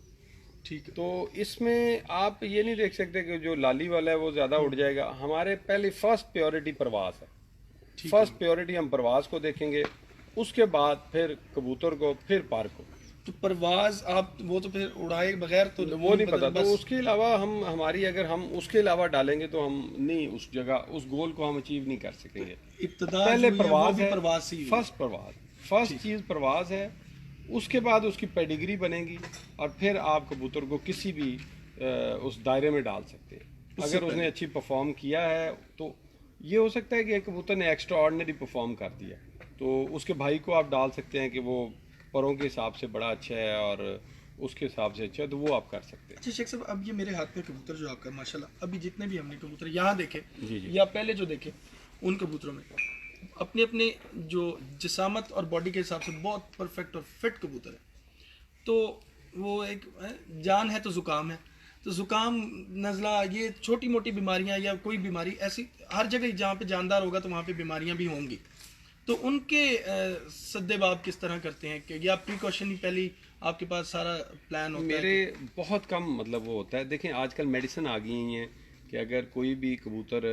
ठीक है। तो इसमें आप ये नहीं देख सकते कि जो लाली वाला है वो ज़्यादा उड़ जाएगा। हमारे पहले फर्स्ट प्रायोरिटी परवाज है। ठीक फर्स्ट प्रायोरिटी हम परवाज को देखेंगे, उसके बाद फिर कबूतर को, फिर पार को। तो परवाज आप वो तो फिर उड़ाए बगैर तो वो नहीं पता। तो बस उसके अलावा हमारी अगर हम उसके अलावा डालेंगे तो हम नहीं, उस जगह उस गोल को हम अचीव नहीं कर सकेंगे। इब्तिदा पहले जो है वो परवाज भी है, परवाज से ही हुई। फर्स्ट परवाज, फर्स्ट चीज़ परवाज है। उसके बाद उसकी पेडिग्री बनेगी और फिर आप कबूतर को किसी भी उस दायरे में डाल सकते हैं। अगर उसने अच्छी परफॉर्म किया है तो ये हो सकता है कि एक कबूतर ने एक्स्ट्रा ऑर्डिनरी परफॉर्म कर दिया, तो उसके भाई को आप डाल सकते हैं कि वो परों के हिसाब से बड़ा अच्छा है और उसके हिसाब से अच्छा है, तो वो आप कर सकते हैं। अच्छा शेख साहब, अब ये मेरे हाथ में कबूतर जो आपका माशाल्लाह, अभी जितने भी हमने कबूतर यहाँ देखे जी, जी। या पहले जो देखे, उन कबूतरों में अपने अपने जो जिसामत और बॉडी के हिसाब से बहुत परफेक्ट और फिट कबूतर है। तो वो एक जान है तो ज़ुकाम है, तो ज़ुकाम, नज़ला, ये छोटी मोटी बीमारियां या कोई बीमारी ऐसी हर जगह जहाँ पे जानदार होगा तो वहाँ पे बीमारियां भी होंगी। तो उनके सद्देबाब किस तरह करते हैं कि या प्रिकॉशन पहले ही आपके पास सारा प्लान होता मेरे है? बहुत कम मतलब वो होता है। देखें आजकल मेडिसिन आ गई हैं कि अगर कोई भी कबूतर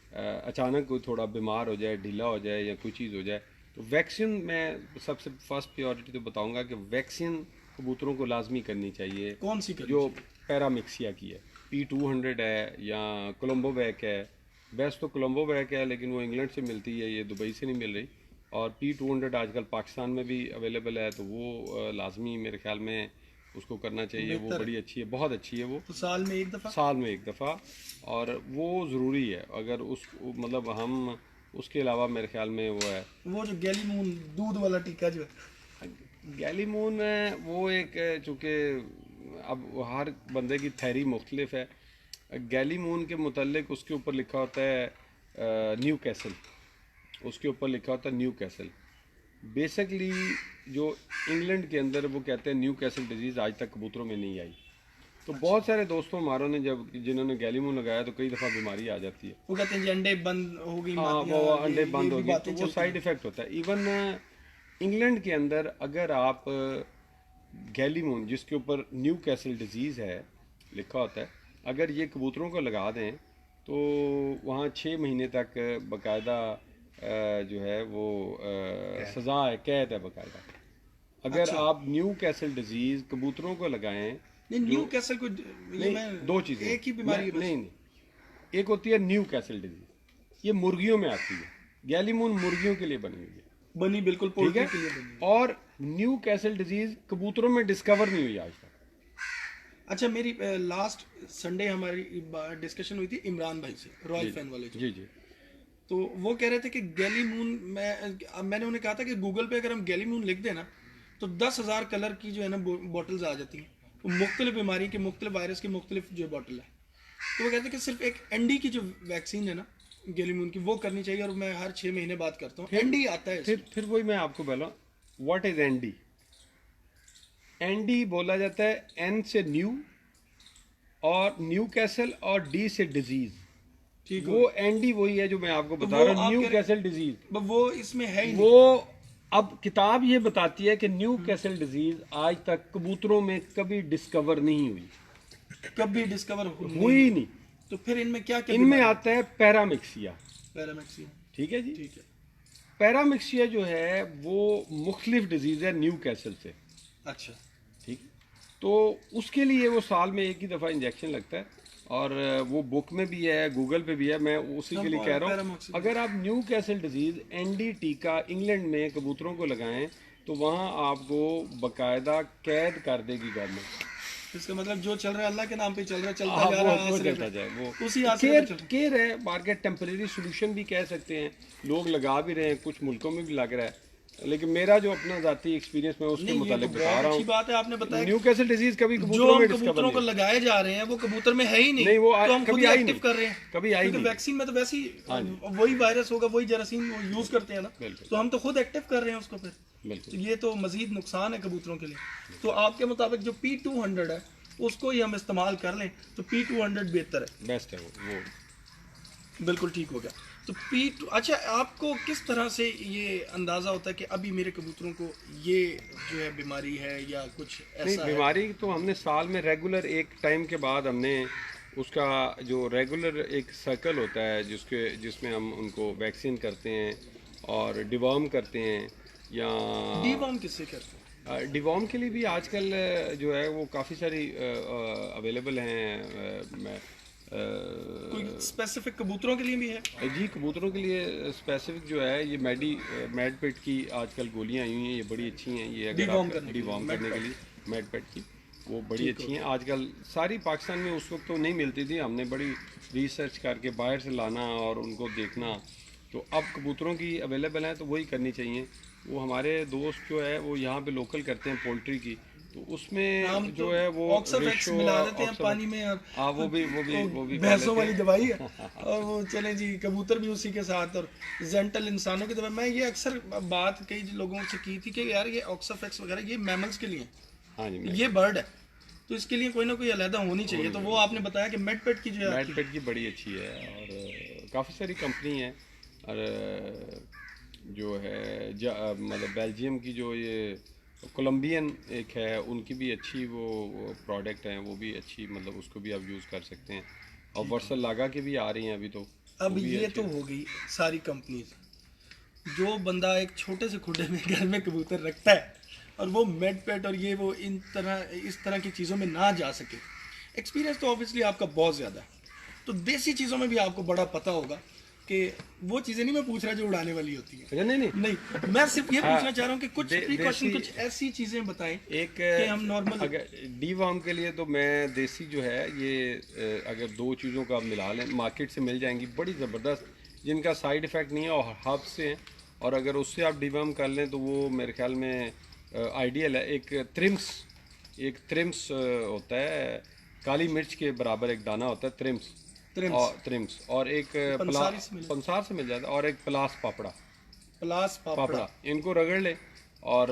अचानक कोई थोड़ा बीमार हो जाए, ढीला हो जाए या कोई चीज़ हो जाए, तो वैक्सीन, मैं सबसे फर्स्ट प्रायोरिटी तो बताऊंगा कि वैक्सीन कबूतरों को लाजमी करनी चाहिए। कौन सी करनी जो पैरामिक्सिया की है, P200 है या कोलम्बो वैक है। बेस्ट तो कोलम्बो वैक है, लेकिन वो इंग्लैंड से मिलती है, ये दुबई से नहीं मिल रही। और P200 आजकल पाकिस्तान में भी अवेलेबल है, तो वो लाजमी मेरे ख्याल में उसको करना चाहिए। वो बेहतर बड़ी अच्छी है, बहुत अच्छी है वो, तो साल में एक दफ़ा? साल में एक दफ़ा। और वो ज़रूरी है। अगर उस मतलब हम उसके अलावा मेरे ख्याल में वो है वो जो गैलीमून दूध वाला टीका जो है, गैलीमून, वो एक, चूँकि अब हर बंदे की थैरी मुख्तलिफ है। गैलीमून के मुतल्लिक उसके ऊपर लिखा होता है न्यू कैसल, उसके ऊपर लिखा होता है न्यू कैसल। बेसिकली जो इंग्लैंड के अंदर वो कहते हैं न्यू कैसल डिजीज़ आज तक कबूतरों में नहीं आई। तो बहुत सारे दोस्तों हमारों ने जब जिन्होंने गैलीमून लगाया तो कई दफ़ा बीमारी आ जाती है। वो कहते हैं जी अंडे बंद हो गई, हाँ, मादियाँ, वो अंडे ये बंद भी हो गए, तो बातें वो चलती साइड हैं। इफ़ेक्ट होता है। इवन इंग्लैंड के अंदर अगर आप गैलीमून, जिसके ऊपर न्यू कैसल डिजीज़ है लिखा होता है, अगर ये कबूतरों को लगा दें तो वहाँ 6 महीने तक बाकायदा जो है वो सज़ा है, कैद है बाकायदा। अगर अच्छा। आप न्यू कैसल डिजीज़ कबूतरों को लगाएं, नहीं, न्यू कैसल को ये नहीं, मैं दो चीज़ें, एक ही बीमारी है बस। नहीं नहीं, एक होती है न्यू कैसल डिजीज़, ये मुर्गियों में आती है। गैलीमून मुर्गियों के लिए बनी हुई है, बनी बिल्कुल ठीक पोल्ट्री है। के लिए बनी। और न्यू कैसल डिजीज़ कबूतरों में डिस्कवर नहीं हुई आज तक। अच्छा, मेरी लास्ट संडे हमारी डिस्कशन हुई थी इमरान भाई से, रॉयल फैन वाले जो। जी जी। तो वो कह रहे थे कि गैलीमून, मैंने उन्हें कहा था कि गूगल पे अगर हम गैलीमून लिख दें ना तो 10,000 कलर की जो है ना बॉटल्स आ जाती हैं, वो मुख्तलिफ बीमारी की, मुख्तलिफ वायरस की, मुख्तलिफ जो बॉटल है। तो वो कहते हैं कि सिर्फ एक एनडी की जो वैक्सीन है ना गैलीमून की, वो करनी चाहिए। और मैं हर 6 महीने बाद करता हूँ। एनडी आता है इसमें। फिर वही मैं आपको बोला, व्हाट इज एनडी। एनडी बोला जाता है एन से न्यू और न्यू कैसल और डी से डिजीज। ठीक वो एनडी वही है जो मैं आपको बता वो रहा हूँ, आप न्यू कह- कैसल डिजीज। वो इसमें है ही नहीं। वो अब किताब ये बताती है कि न्यू कैसल डिजीज आज तक कबूतरों में कभी डिस्कवर नहीं हुई। कभी डिस्कवर हुई नहीं। तो फिर इनमें क्या क्या इनमें आता है पैरामिक्सिया। पैरामिक्सिया, ठीक है जी। ठीक है। पैरामिक्सिया जो है वो मुख्तलिफ डिजीज़ है न्यू कैसल से। अच्छा, ठीक है, तो उसके लिए वो साल में एक ही दफ़ा इंजेक्शन लगता है और वो बुक में भी है, गूगल पे भी है। मैं उसी के लिए कह रहा हूँ, पैरामिक्सिया। अगर आप न्यू कैसल डिजीज़ एनडी टीका इंग्लैंड में कबूतरों को लगाएं तो वहाँ आपको बाकायदा कैद कर देगी गवर्नमेंट। इसका मतलब जो चल रहा है अल्लाह के नाम पे चल रहा है, चलता हाँ, जा रहा है, वो आसरे चलता पे। जाए, वो उसी आसरे पे केयर चल रहा है। केयर है। मार्केट टेम्परेरी सोल्यूशन भी कह सकते हैं, लोग लगा भी रहे हैं, कुछ मुल्कों में भी लग रहा है। लेकिन मेरा जो अपना जाती एक्सपीरियंस मैं उसके नहीं, ये तो मुतालिक बता बहुत रहा अच्छी हूँ। बात है, आपने बताया न्यू कैसल डिजीज कभी जो कबूतरों हम में कबूतरों डिस्कवर को नहीं। लगाए जा रहे हैं वो कबूतर में है ही नहीं। नहीं, वो तो हम खुद कभी ही आई एक्टिव नहीं। कर रहे हैं, कभी आई क्योंकि नहीं। वैक्सीन में तो वैसे हाँ ही वही वायरस होगा, वही जरासीम यूज करते हैं ना, बिल्कुल। तो हम तो खुद एक्टिव कर रहे हैं उसको। फिर बिल्कुल। तो ये तो मजीद नुकसान है कबूतरों के लिए। तो आपके मुताबिक जो P200 है उसको ही हम इस्तेमाल कर लें तो P200 बेहतर है, बेस्ट है वो। बिल्कुल ठीक हो गया। तो P2, अच्छा, आपको किस तरह से ये अंदाज़ा होता है कि अभी मेरे कबूतरों को ये जो है बीमारी है या कुछ नहीं, ऐसा है? बीमारी तो हमने साल में रेगुलर एक टाइम के बाद हमने उसका जो रेगुलर एक सर्कल होता है जिसमें हम उनको वैक्सीन करते हैं और डिवॉर्म करते हैं या डीवॉर्म किससे करते हैं? डिवॉर्म के लिए भी आजकल जो है वो काफ़ी सारी अवेलेबल हैं। कोई स्पेसिफिक कबूतरों के लिए भी है? जी, कबूतरों के लिए स्पेसिफिक जो है ये मैडपेट की आजकल गोलियां आई हुई हैं, ये बड़ी अच्छी हैं। ये अगर डिवॉर्म आप करने के लिए, डिवॉर्म करने के लिए मैडपेट की वो बड़ी ठीक अच्छी हैं। आजकल सारी पाकिस्तान में उस वक्त तो नहीं मिलती थी, हमने बड़ी रिसर्च करके बाहर से लाना और उनको देखना, तो अब कबूतरों की अवेलेबल हैं तो वही करनी चाहिए। वो हमारे दोस्त जो है वो यहाँ पे लोकल करते हैं पोल्ट्री की, तो उसमें हम जो तो है वो ऑक्साफेक्स रेशो मिला देते हैं पानी में, और हाँ वो भी भैंसों खा वाली लेते दवाई है और वो चले जी कबूतर भी उसी के साथ, और जेंटल इंसानों की दवाई। मैं ये अक्सर बात कई लोगों से की थी कि यार ये ऑक्साफेक्स वगैरह ये मैमल्स के लिए हैं, हैं। हाँ जी, ये बर्ड है, तो इसके लिए कोई ना कोई अलहदा होनी चाहिए। तो वो आपने बताया कि मेडपेट की जो है मैडपेट की बड़ी अच्छी है और काफ़ी सारी कंपनी है। और जो है मतलब बेल्जियम की जो ये कोलंबियन एक है उनकी भी अच्छी वो प्रोडक्ट हैं, वो भी अच्छी, मतलब उसको भी आप यूज़ कर सकते हैं। और वर्सल लागा की भी आ रही हैं अभी तो। अब वो भी ये अच्छी तो हो गई सारी कंपनीज। जो बंदा एक छोटे से खुडे में घर में कबूतर रखता है और वो मेडपेट और ये वो इस तरह की चीज़ों में ना जा सके, एक्सपीरियंस तो ऑब्वियसली आपका बहुत ज़्यादा है, तो देसी चीज़ों में भी आपको बड़ा पता होगा कि वो चीज़ें नहीं मैं पूछ रहा जो उड़ाने वाली होती है। अच्छा, नहीं नहीं, मैं सिर्फ ये पूछना चाह रहा हूँ कि कुछ प्रिकॉशन, देसी- कुछ ऐसी चीज़ें बताएं एक कि हम नॉर्मल। अगर डीवार्म के लिए तो मैं देसी जो है ये अगर दो चीज़ों का आप मिला लें मार्केट से मिल जाएंगी बड़ी ज़बरदस्त, जिनका साइड इफ़ेक्ट नहीं है और हर्ब से हैं, और अगर उससे आप डीवार्म कर लें तो वो मेरे ख्याल में आइडियल है। एक त्रिम्स होता है, काली मिर्च के बराबर एक दाना होता है त्रिम्स, और एक पंसार से मिल जाता है, और एक प्लास पापड़ा पापड़ा, इनको रगड़ लें और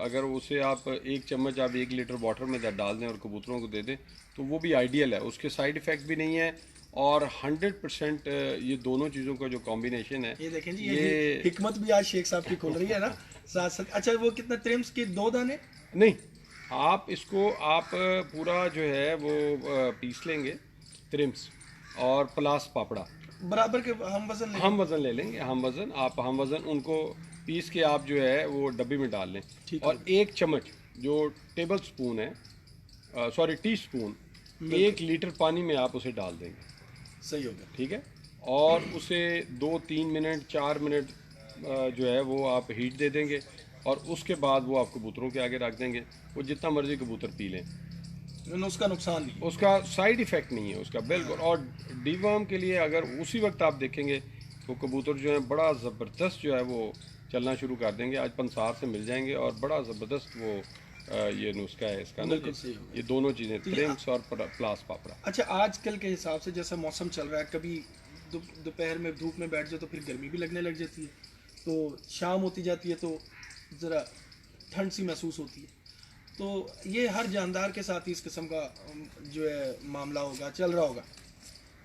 अगर उसे आप 1 चम्मच आप 1 लीटर वाटर में डाल दें और कबूतरों को दे दें तो वो भी आइडियल है। उसके साइड इफ़ेक्ट भी नहीं है और 100% ये दोनों चीज़ों का जो कॉम्बिनेशन है, ये देखें जी, ये हिकमत भी आज शेख साहब की खुल रही है ना साथ साथ। अच्छा, वो कितना त्रिम्स के 2 दाने? नहीं, आप इसको आप पूरा जो है वो पीस लेंगे त्रिम्स और प्लास पापड़ा बराबर के हम वजन ले लेंगे। हम वज़न उनको पीस के आप जो है वो डब्बी में डाल लें, और 1 चम्मच जो टेबल स्पून है, सॉरी टी स्पून, 1 लीटर पानी में आप उसे डाल देंगे। सही हो गया, ठीक है, और उसे 2-3 मिनट 4 मिनट जो है वो आप हीट दे देंगे और उसके बाद वो आप कबूतरों के आगे रख देंगे, वो जितना मर्जी कबूतर पी लें, उसका नुकसान नहीं, उसका साइड इफ़ेक्ट नहीं है उसका बिल्कुल। और डीवर्म के लिए अगर उसी वक्त आप देखेंगे तो कबूतर जो है बड़ा ज़बरदस्त जो है वो चलना शुरू कर देंगे। आज पंसार से मिल जाएंगे और बड़ा ज़बरदस्त वो ये नुस्खा है इसका ना, ये दोनों चीज़ें त्रिम्स और प्लास पापड़ा। अच्छा, आजकल के हिसाब से जैसा मौसम चल रहा है, कभी दोपहर में धूप में बैठ जाओ तो फिर गर्मी भी लगने लग जाती है, तो शाम होती जाती है तो ज़रा ठंड सी महसूस होती है, तो ये हर जानदार के साथ ही इस किस्म का जो है मामला होगा, चल रहा होगा।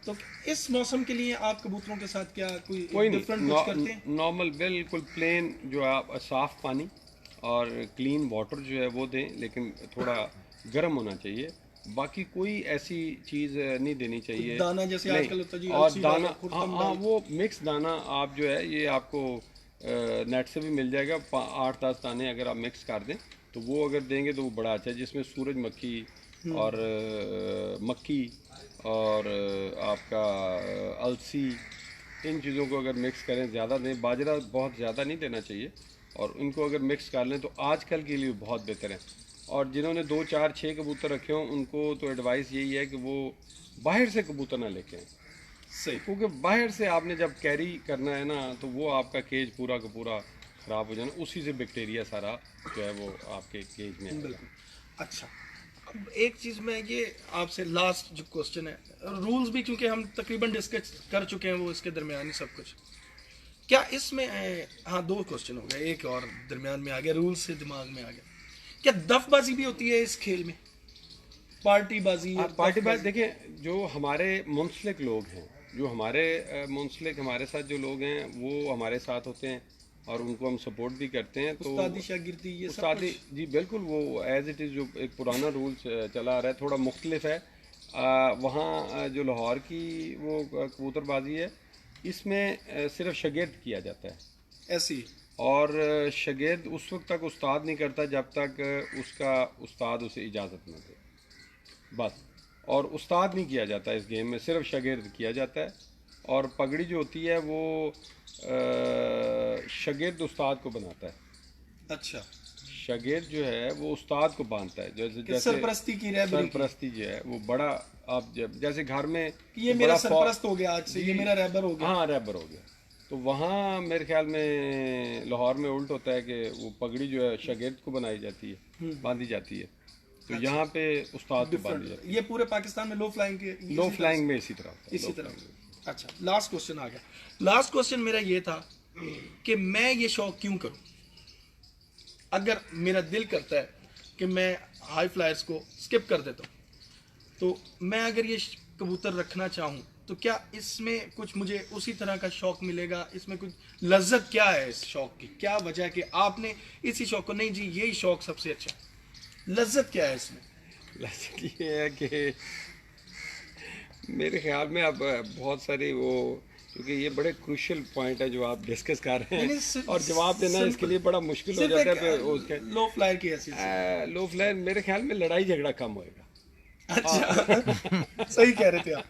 तो इस मौसम के लिए आप कबूतरों के साथ क्या कोई डिफरेंट कुछ करते हैं? नॉर्मल बिल्कुल प्लेन जो है आप साफ़ पानी और क्लीन वाटर जो है वो दें, लेकिन थोड़ा गर्म होना चाहिए बाकी कोई ऐसी चीज़ नहीं देनी चाहिए। दाना जैसे नहीं, आजकल होता है जी, और अलसी दाना, डालो, खुरतम हाँ डालो। वो मिक्स दाना आप जो है ये आपको नेट से भी मिल जाएगा। 8-10 दाने अगर आप मिक्स कर दें तो वो अगर देंगे तो वो बड़ा अच्छा है, जिसमें सूरजमुखी और मक्की और आपका अलसी, इन चीज़ों को अगर मिक्स करें, ज़्यादा दें, बाजरा बहुत ज़्यादा नहीं देना चाहिए, और इनको अगर मिक्स कर लें तो आजकल के लिए बहुत बेहतर है। और जिन्होंने 2 4 6 कबूतर रखे हों उनको तो एडवाइस यही है कि वो बाहर से कबूतर ना लेके आएं, सही। क्योंकि बाहर से आपने जब कैरी करना है ना तो वो आपका केज पूरा का पूरा ख़राब हो जाना, उसी से बैक्टीरिया सारा जो है वो आपके केज में आएगा। बिल्कुल। अच्छा, अब एक चीज़ मैं ये आपसे लास्ट जो क्वेश्चन है, रूल्स भी क्योंकि हम तकरीबन डिस्कस कर चुके हैं वो इसके दरमियान ही सब कुछ, क्या इसमें हाँ 2 क्वेश्चन हो गए, एक और दरमियान में आ गया, रूल्स से दिमाग में आ गया, क्या दफबाजी भी होती है इस खेल में, पार्टीबाजी और पार्टी बात दफबाजी? देखिए, जो हमारे मुंसलिक लोग हैं, जो हमारे मुंसलिक हमारे साथ जो लोग हैं वो हमारे साथ होते हैं और उनको हम सपोर्ट भी करते हैं। तो उस्तादी शागिर्दी ये सब उस्तादी कुछ? जी बिल्कुल, वो एज इट इज़ जो एक पुराना रूल चला आ रहा है, थोड़ा मुख्तलिफ है। वहाँ जो लाहौर की वो कबूतरबाजी है, इसमें सिर्फ शागिर्द किया जाता है, ऐसी और शागिर्द उस वक्त तक उस्ताद नहीं करता जब तक उसका उस्ताद उसे इजाज़त न दे, बस। और उस्ताद नहीं किया जाता इस गेम में, सिर्फ शागिर्द किया जाता है। और पगड़ी जो होती है वो शागिर्द उस्ताद को बनाता है। अच्छा, शागिर्द जो है वो उस्ताद को बांधता है, जैसे कि जैसे सरपरस्ती की रहबरी की, सरपरस्ती जो है वो बड़ा, आप जैसे घर में कि ये बड़ा मेरा सरपरस्त हो गया आज से, ये मेरा रहबर हो गया। हाँ रहबर हो गया, तो वहाँ मेरे ख्याल में लाहौर में उल्ट होता है कि वो पगड़ी जो है शागिर्द को बनाई जाती है, बांधी जाती है, तो यहाँ पे उस्ताद को बांधी जाती ये पूरे पाकिस्तान में लो फ्लाइंग के है। लो फ्लाइंग में इसी तरह होता है, इसी low तरह। flying में। अच्छा, लास्ट क्वेश्चन आ गया। लास्ट क्वेश्चन मेरा ये था कि मैं ये शौक क्यों करूं? अगर मेरा दिल करता है कि मैं हाई फ्लायर्स को स्किप कर देता हूं, तो मैं अगर ये कबूतर रखना चाहूं तो क्या इसमें कुछ मुझे उसी तरह का शौक मिलेगा? इसमें कुछ लज्जत क्या है इस शौक की? क्या वजह है कि आपने इसी शौक को, नहीं जी यही शौक सबसे अच्छा है, लज्जत क्या है इसमें? लज्जत ये है कि मेरे ख्याल में अब बहुत सारी वो, क्योंकि ये बड़े क्रूशियल पॉइंट है जो आप डिस्कस कर रहे नहीं, हैं, और जवाब देना इसके लिए बड़ा मुश्किल हो जाता है। तो उसके लो फ्लायर की हैसियत लो फ्लायर मेरे ख्याल में लड़ाई झगड़ा कम होएगा। अच्छा सही कह रहे थे आप,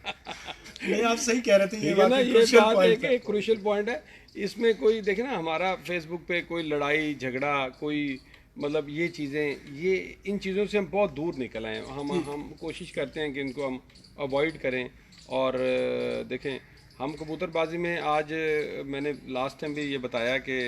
नहीं आप सही कह रहे थे, ये ठीक है ना, वाकई ये crucial बात point है कि है। एक क्रूशियल पॉइंट है। इसमें कोई देखे ना, हमारा फेसबुक पे कोई लड़ाई झगड़ा, कोई मतलब ये चीज़ें, ये इन चीज़ों से हम बहुत दूर निकल आए हैं। हम कोशिश करते हैं कि इनको हम अवॉइड करें। और देखें, हम कबूतरबाजी में आज मैंने लास्ट टाइम भी ये बताया कि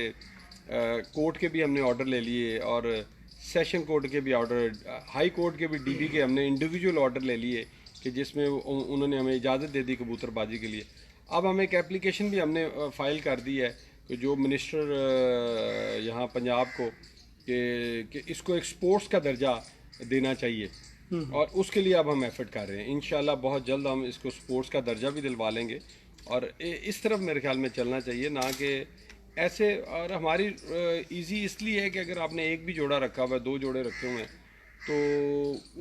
कोर्ट के भी हमने ऑर्डर ले लिए, और सेशन कोर्ट के भी ऑर्डर, हाई कोर्ट के भी डीबी के हमने इंडिविजुअल ऑर्डर ले लिए, कि जिसमें उन्होंने हमें इजाज़त दे दी कबूतरबाजी के लिए। अब हमें एक एप्लीकेशन भी हमने फ़ाइल कर दी है कि जो मिनिस्टर यहाँ पंजाब को कि इसको एक स्पोर्ट्स का दर्जा देना चाहिए, और उसके लिए अब हम एफर्ट कर रहे हैं। इंशाल्लाह बहुत जल्द हम इसको स्पोर्ट्स का दर्जा भी दिलवा लेंगे, और इस तरफ मेरे ख्याल में चलना चाहिए, ना कि ऐसे। और हमारी इजी इसलिए है कि अगर आपने एक भी जोड़ा रखा हुआ है, 2 जोड़े रखे हुए हैं, तो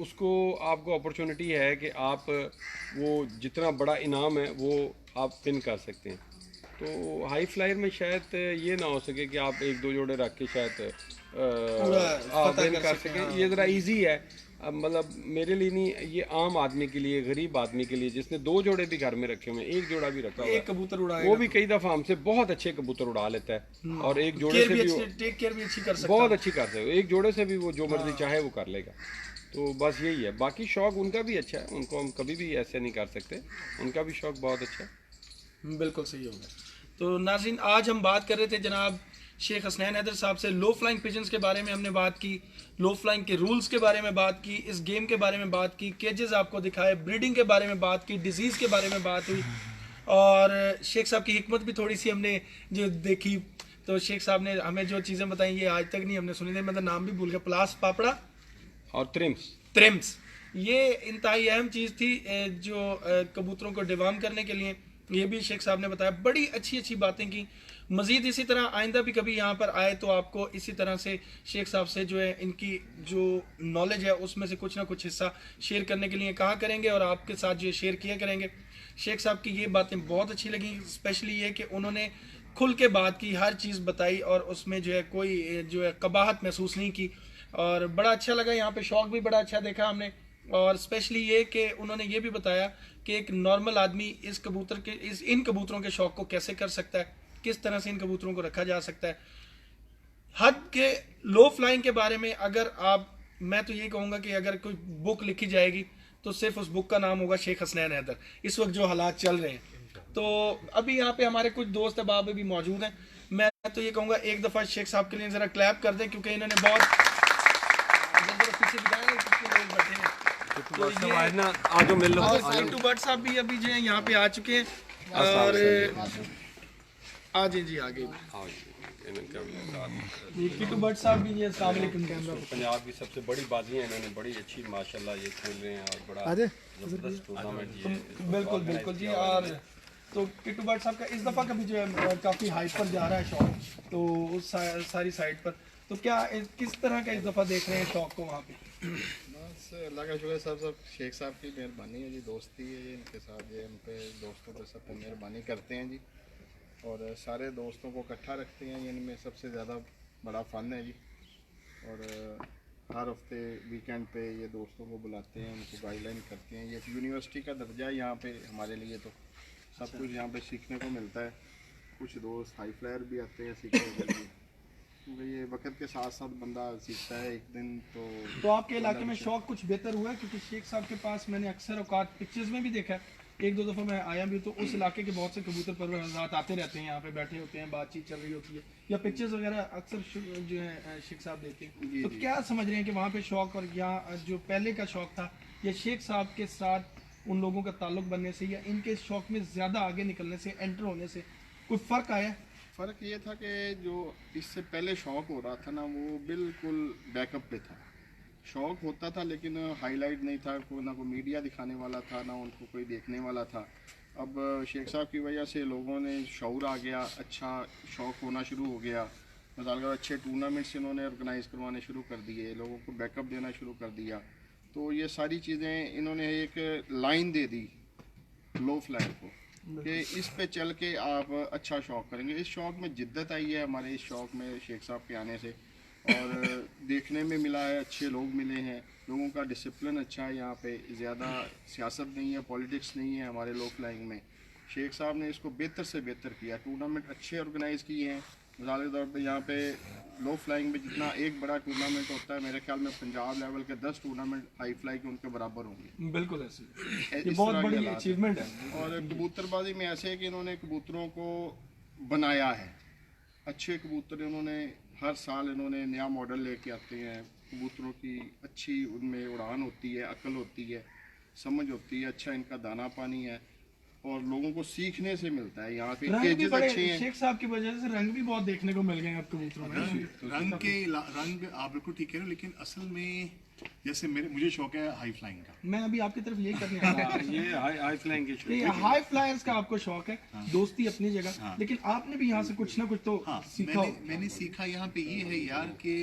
उसको आपको अपॉर्चुनिटी है कि आप वो जितना बड़ा इनाम है वो आप विन कर सकते हैं। तो हाई फ्लायर में शायद ये ना हो सके कि आप 1-2 जोड़े रख के शायद फतह विन कर कर सकें, सकें। हाँ। ये ज़रा इजी है। अब मतलब मेरे लिए नहीं, ये आम आदमी के लिए, गरीब आदमी के लिए, जिसने 2 जोड़े भी घर में रखे हुए हैं, 1 जोड़ा भी रखा हुआ एक है, कबूतर उड़ाएगा वो भी कई दफ़ा हमसे बहुत अच्छे कबूतर उड़ा लेता है, और एक जोड़े से भी टेक केयर भी अच्छी कर सकता बहुत है। अच्छी कर सकते हो। एक जोड़े से भी वो जो मर्जी चाहे वो कर लेगा। तो बस यही है। बाकी शौक उनका भी अच्छा है, उनको हम कभी भी ऐसे नहीं कर सकते, उनका भी शौक बहुत अच्छा है। बिल्कुल सही होगा। तो नाज़रीन, आज हम बात कर रहे थे जनाब शेख हसनैन हैदर साहब से, लो फ्लाइंग पिजन्स के बारे में हमने बात की, लो फ्लाइंग के रूल्स के बारे में बात की, इस गेम के बारे में बात की, केजेस आपको दिखाए, ब्रीडिंग के बारे में बात की, डिजीज़ के बारे में बात हुई, और शेख साहब की हिकमत भी थोड़ी सी हमने जो देखी। तो शेख साहब ने हमें जो चीज़ें बताई ये आज तक नहीं हमने सुनी थी, मतलब नाम भी भूल गया, प्लास पापड़ा और त्रिम्स, ये इंतहाई अहम चीज़ थी जो कबूतरों को डिवार्म करने के लिए, ये भी शेख साहब ने बताया। बड़ी अच्छी अच्छी बातें की, मज़ीद इसी तरह आइंदा भी कभी यहाँ पर आए तो आपको इसी तरह से शेख साहब से जो है इनकी जो नॉलेज है उसमें से कुछ ना कुछ हिस्सा शेयर करने के लिए कहा करेंगे और आपके साथ जो शेयर किया करेंगे। शेख साहब की ये बातें बहुत अच्छी लगी, स्पेशली ये कि उन्होंने खुल के बात की, हर चीज़ बताई और उसमें जो है कोई जो है कबाहत महसूस नहीं की और बड़ा अच्छा लगा। यहाँ पे शौक भी बड़ा अच्छा देखा हमने और स्पेशली ये कि उन्होंने ये भी बताया कि एक नॉर्मल आदमी इन कबूतरों के शौक को कैसे कर सकता है, किस तरह से इन कबूतरों को रखा जा सकता है। हद के लो फ्लाइंग के बारे में अगर मैं तो ये कहूँगा कि अगर कोई बुक लिखी जाएगी तो सिर्फ उस बुक का नाम होगा शेख हसनैन हैदर, इस वक्त जो हालात चल रहे हैं। तो अभी यहाँ पे हमारे कुछ दोस्त अहबाब भी मौजूद हैं। मैं तो ये कहूँगा एक दफ़ा शेख साहब के लिए ज़रा क्लैप कर दें क्योंकि इन्होंने बहुत पीछे दिखाया है कितने लोग बैठे हैं। तो ये आजो मिल लो। किट्टू भट्ट साहब भी अभी जो है यहाँ पे आ चुके हैं और आ जी आगे किट्टू भट्ट साहब भी ये अस्सलाम वालेकुम कैमरा पंजाब की सबसे बड़ी बाजी है, इन्होंने बड़ी अच्छी माशाल्लाह ये खेल रहे हैं और बड़ा जबरदस्त टूर्नामेंट ये बिल्कुल जी। और तो किट्टू भट्ट साहब का इस दफ़ा का भी जो है काफ़ी हाइट पर जा रहा है शौक, तो उस सारी साइड पर तो क्या किस तरह का इस दफ़ा देख रहे हैं शौक को वहाँ पे? बस अल्लाह का शुक्र सब शेख साहब की मेहरबानी है जी, दोस्ती है ये इनके साथ, ये उन पे दोस्तों पे सब पे मेहरबानी करते हैं जी और सारे दोस्तों को इकट्ठा रखते हैं। इनमें सबसे ज़्यादा बड़ा फ़न है जी और हर हफ्ते वीकेंड पे ये दोस्तों को बुलाते हैं, उनको गाइडलाइन करते हैं। ये यूनिवर्सिटी का दर्जा है यहाँ पे हमारे लिए, तो सब कुछ यहाँ पे सीखने को मिलता है। कुछ दोस्त हाई फ्लायर भी आते हैं सीखने के लिए, क्योंकि ये वक्त के साथ साथ बंदा सीखता है एक दिन। तो आपके इलाके में शौक कुछ बेहतर हुआ है? क्योंकि शेख साहब के पास मैंने अक्सर औकात पिक्चर्स में भी देखा है, एक दो दफ़ा मैं आया भी तो उस इलाके के बहुत से कबूतर परवर हज़रात आते रहते हैं, यहाँ पे बैठे होते हैं, बातचीत चल रही होती है या पिक्चर्स वगैरह अक्सर जो है शेख साहब देते हैं। तो क्या समझ रहे हैं कि वहाँ पे शौक और यहाँ जो पहले का शौक था या शेख साहब के साथ उन लोगों का ताल्लुक बनने से या इनके शौक में ज़्यादा आगे निकलने से, एंटर होने से कोई फ़र्क आया? फ़र्क ये था कि जो इससे पहले शौक हो रहा था ना, वो बिल्कुल बैकअप पे था। शौक होता था लेकिन हाईलाइट नहीं था, ना कोई मीडिया दिखाने वाला था, ना उनको कोई देखने वाला था। अब शेख साहब की वजह से लोगों ने शऊर आ गया, अच्छा शौक होना शुरू हो गया। मिसाल का अच्छे टूर्नामेंट्स इन्होंने ऑर्गेनाइज़ करवाने शुरू कर दिए, लोगों को बैकअप देना शुरू कर दिया। तो ये सारी चीज़ें इन्होंने एक लाइन दे दी लो फ्लायर को कि इस पे चल के आप अच्छा शौक करेंगे। इस शौक में जिद्दत आई है हमारे इस शौक में शेख साहब के आने से, और देखने में मिला है, अच्छे लोग मिले हैं, लोगों का डिसिप्लिन अच्छा है। यहाँ पे ज़्यादा सियासत नहीं है, पॉलिटिक्स नहीं है हमारे लो फ्लाइंग में। शेख साहब ने इसको बेहतर से बेहतर किया, टूर्नामेंट अच्छे ऑर्गेनाइज़ किए हैं। मिसाल के तौर पर यहाँ पे लो फ्लाइंग में जितना एक बड़ा टूर्नामेंट होता है, मेरे ख्याल में पंजाब लेवल के 10 टूर्नामेंट हाई फ्लाई के उनके बराबर होंगे। बिल्कुल ऐसे ये बहुत बड़ी अचीवमेंट है। और कबूतरबाजी में ऐसे है कि इन्होंने कबूतरों को बनाया है, अच्छे कबूतर इन्होंने हर साल इन्होंने नया मॉडल लेके आते हैं। कबूतरों की अच्छी उनमें उड़ान होती है, अकल होती है, समझ होती है, अच्छा इनका दाना पानी है और लोगों को सीखने से मिलता है। यहाँ पे केजेस अच्छे हैं। शेख साहब की वजह से रंग भी बहुत देखने को मिल गए हैं अब कबूतरों में। रंग आप बिल्कुल ठीक कह रहे हो, लेकिन असल में जैसे मुझे शौक है हाई फ्लाइंग का। मैं अभी आपकी तरफ यही करने आ रहा हूं। ये हाई फ्लाइंग के शौक, हाई फ्लायर्स का आपको शौक है, दोस्ती अपनी जगह, लेकिन आपने भी यहाँ से कुछ ना कुछ तो सीखा। मैंने सीखा यहाँ पे ये है यार कि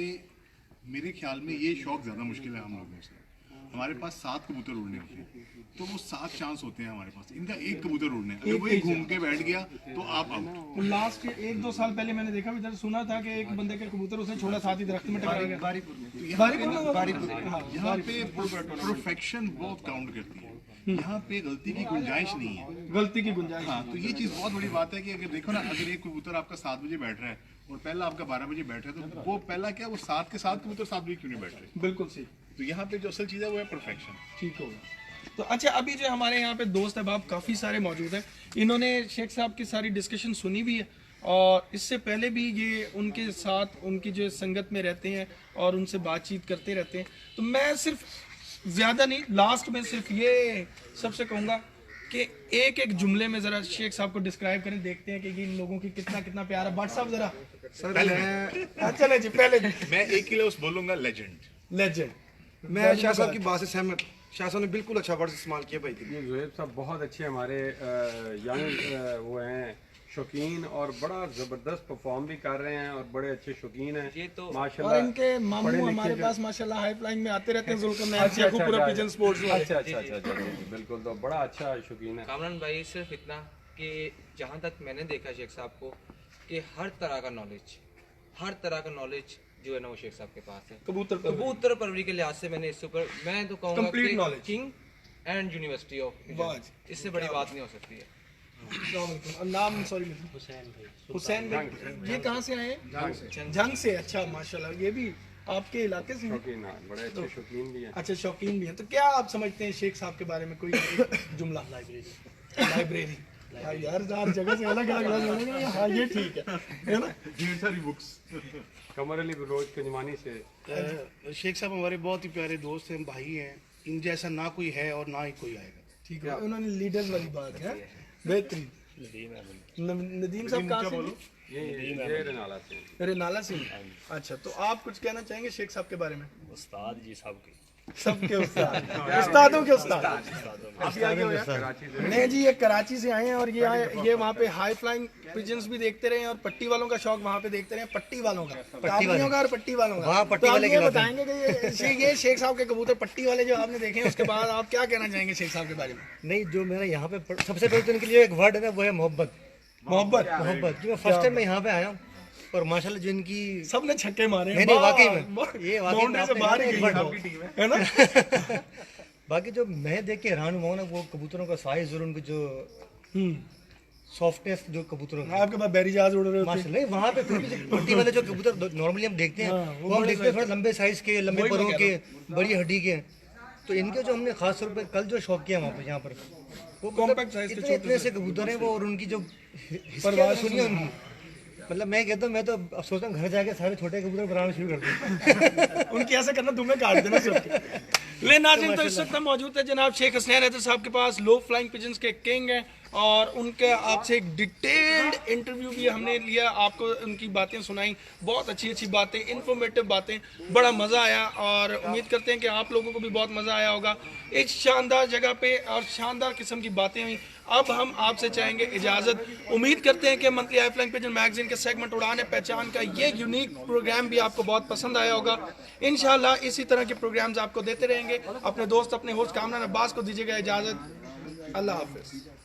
मेरे ख्याल में ये शौक ज्यादा मुश्किल है हम लोगों से। हमारे पास 7 कबूतर उड़ने होते हैं, तो वो 7 चांस होते हैं हमारे पास, इनका एक कबूतर उड़ने, अगर वो एक घूम के बैठ गया तो आप आउट। लास्ट 1-2 साल पहले मैंने देखा, इधर सुना था कि एक बंदे के कबूतर उसने छोड़ा, साथ ही दरख्त में टकरा गया। यहाँ पे परफेक्शन बहुत काउंट करती है, यहाँ पे गलती की गुंजाइश नहीं है। गलती की गुंजाइश, हाँ, तो ये चीज़ बहुत बड़ी बात है कि अगर देखो ना, अगर एक कबूतर आपका 7 बजे बैठ रहा है और पहला आपका 12 बजे बैठ रहा है, तो वो पहला क्या, वो 7 के 7 कबूतर 7 बजे क्यों नहीं बैठ रहे? बिल्कुल सही। तो यहाँ पे जो असल चीज़ है वो है परफेक्शन। ठीक होगा। तो अच्छा, अभी जो हमारे यहाँ पे दोस्त अहबाब काफ़ी सारे मौजूद हैं, इन्होंने शेख साहब की सारी डिस्कशन सुनी भी है और इससे पहले भी ये उनके साथ उनकी जो संगत में रहते हैं और उनसे बातचीत करते रहते हैं। तो मैं सिर्फ ज़्यादा नहीं, लास्ट में सिर्फ ये सबसे कहूँगा कि एक एक जुमले में ज़रा शेख साहब को डिस्क्राइब करें, देखते हैं कि इन लोगों की कितना कितना प्यार है। भट्ट साहब ज़रा चले जी, पहले मैं एक ही लफ्ज़ बोलूँगा, लेजेंड। मैं शाह साहब की बात से सहमत। शाह साहब ने बिल्कुल अच्छा वर्ड इस्तेमाल किया भाई। ये ज़ुहैब साहब बहुत अच्छे हमारे यंग वो हैं शौकीन और बड़ा ज़बरदस्त परफॉर्म भी कर रहे हैं और बड़े अच्छे शौकीन हैं ये तो और माशाल्लाह। इनके मामू पढ़े लिखे हमारे जो- पास माशाल्लाह हाई फ्लाइंग में आते रहते हैं जुल्करनैन अच्छा, अच्छा, शेखुपुरा अच्छा, पिजन स्पोर्ट्स वाले। अच्छा अच्छा अच्छा अच्छा जी, बिल्कुल, तो बड़ा अच्छा शौकीन है। कामरान भाई सिर्फ इतना कि जहाँ तक मैंने देखा शेख साहब को कि हर तरह का नॉलेज जो है ना वो शेख साहब के पास है। कबूतर परवरी के लिहाज से मैंने इससे ऊपर मैं तो कहूँगा Complete knowledge। King and university of वाह जी। इससे बड़ी बात नहीं हो सकती है। और नाम सॉरी हुसैन भाई, ये कहाँ से आए हैं? जंग से। अच्छा माशाल्लाह, ये भी आपके इलाके से हैं? शौकीन हाँ, बड़े अच्छे शौकीन भी हैं। अच्छा शौकीन भी हैं। तो क्या आप समझते हैं शेख साहब के बारे में, कोई जुमला? लाइब्रेरी यार हर जगह से अलग अलग हाँ ये ठीक है ना। ढेर सारी बुक्स। कमर अली रोज कंजमानी से शेख साहब हमारे बहुत ही प्यारे दोस्त हैं, भाई हैं, इन जैसा ना कोई है और ना ही कोई आएगा। ठीक है, उन्होंने लीडर्स वाली बात है, बेहतरीन। नदीम साहब कहाँ से? ये रनाला से। रेनाला से। अच्छा, तो आप कुछ कहना चाहेंगे शेख साहब के बारे में? उस्ताद जी सबके सबके उस्ताद, उस्तादों के उस्ताद। आप ये आगे हो यार। कराची से नहीं जी, ये कराची से आए हैं और ये वहाँ पे हाई फ्लाइंग पिजन्स भी देखते रहे और पट्टी वालों का शौक वहाँ पे देखते रहे, पट्टी वालों का, काबुलियों का और पट्टी वालों का। वहाँ पट्टी तो आप वाले ये खिलाते हैं। बताएंगे कि ये शेख साहब के कबूतर पट्टी वाले जो आपने देखे हैं, उसके बाद आप क्या कहना चाहेंगे शेख साहब के बारे में? नहीं, जो मेरा यहाँ पे सबसे पहले तो इनके लिए एक वर्ड है ना, वो है मोहब्बत। मोहब्बत। मोहब्बत, जो फर्स्ट टाइम मैं यहाँ पे आया हूँ और माशाल्लाह जो इनकी सबने छक्के मारे हैं। नहीं, वाकई में। वाह, ये वाकई में बाउंड्री से आपने बाहर ही एक गई बार है आपकी है ना। बाकी जो मैं देख के हैरान हुआ हूं ना, वो कबूतरों का साइज और उनकी जो सॉफ्टनेस जो कबूतरों की आपके पास बैरी जहाज उड़ रहे होते हैं। माशाल्लाह। वहाँ पे फिर भी जो पट्टी वाले जो कबूतर नॉर्मली हम देखते हैं, वो हम देखते हैं थोड़ा लंबे साइज के, लंबे परों के, बड़ी हड्डी के। तो इनके जो हमने खास तौर पे कल जो शौक किया वहाँ पे, यहाँ पर वो Compact size के इतने इतने से कबूतर हैं वो, और उनकी जो परवाज़ सुनिए उनकी, मतलब मैं कहता हूँ, मैं तो अब सोचता हूँ घर जाके सारे छोटे कबूतर बनाना शुरू कर दूँ। उनकी ऐसा करना, तुम्हें काट देना सबके। ले नाज़रीन, तो इस वक्त हम मौजूद है जनाब शेख हसनैन हैदर साहब के पास, लो फ्लाइंग पिजन्स के किंग हैं, और उनके आपसे एक डिटेल्ड इंटरव्यू भी हमने लिया, आपको उनकी बातें सुनाई, बहुत अच्छी अच्छी बातें, इन्फॉर्मेटिव बातें, बड़ा मज़ा आया और उम्मीद करते हैं कि आप लोगों को भी बहुत मज़ा आया होगा। एक शानदार जगह पे और शानदार किस्म की बातें हुई। अब हम आपसे चाहेंगे इजाज़त। उम्मीद करते हैं कि monthly high flying pigeon magazine के सेगमेंट उड़ान पहचान का ये यूनिक प्रोग्राम भी आपको बहुत पसंद आया होगा। इंशाल्लाह इसी तरह के प्रोग्राम्स आपको देते रहेंगे। अपने दोस्त, अपने होस्ट कामरान अब्बास को दीजिएगा इजाज़त। अल्लाह हाफिज़।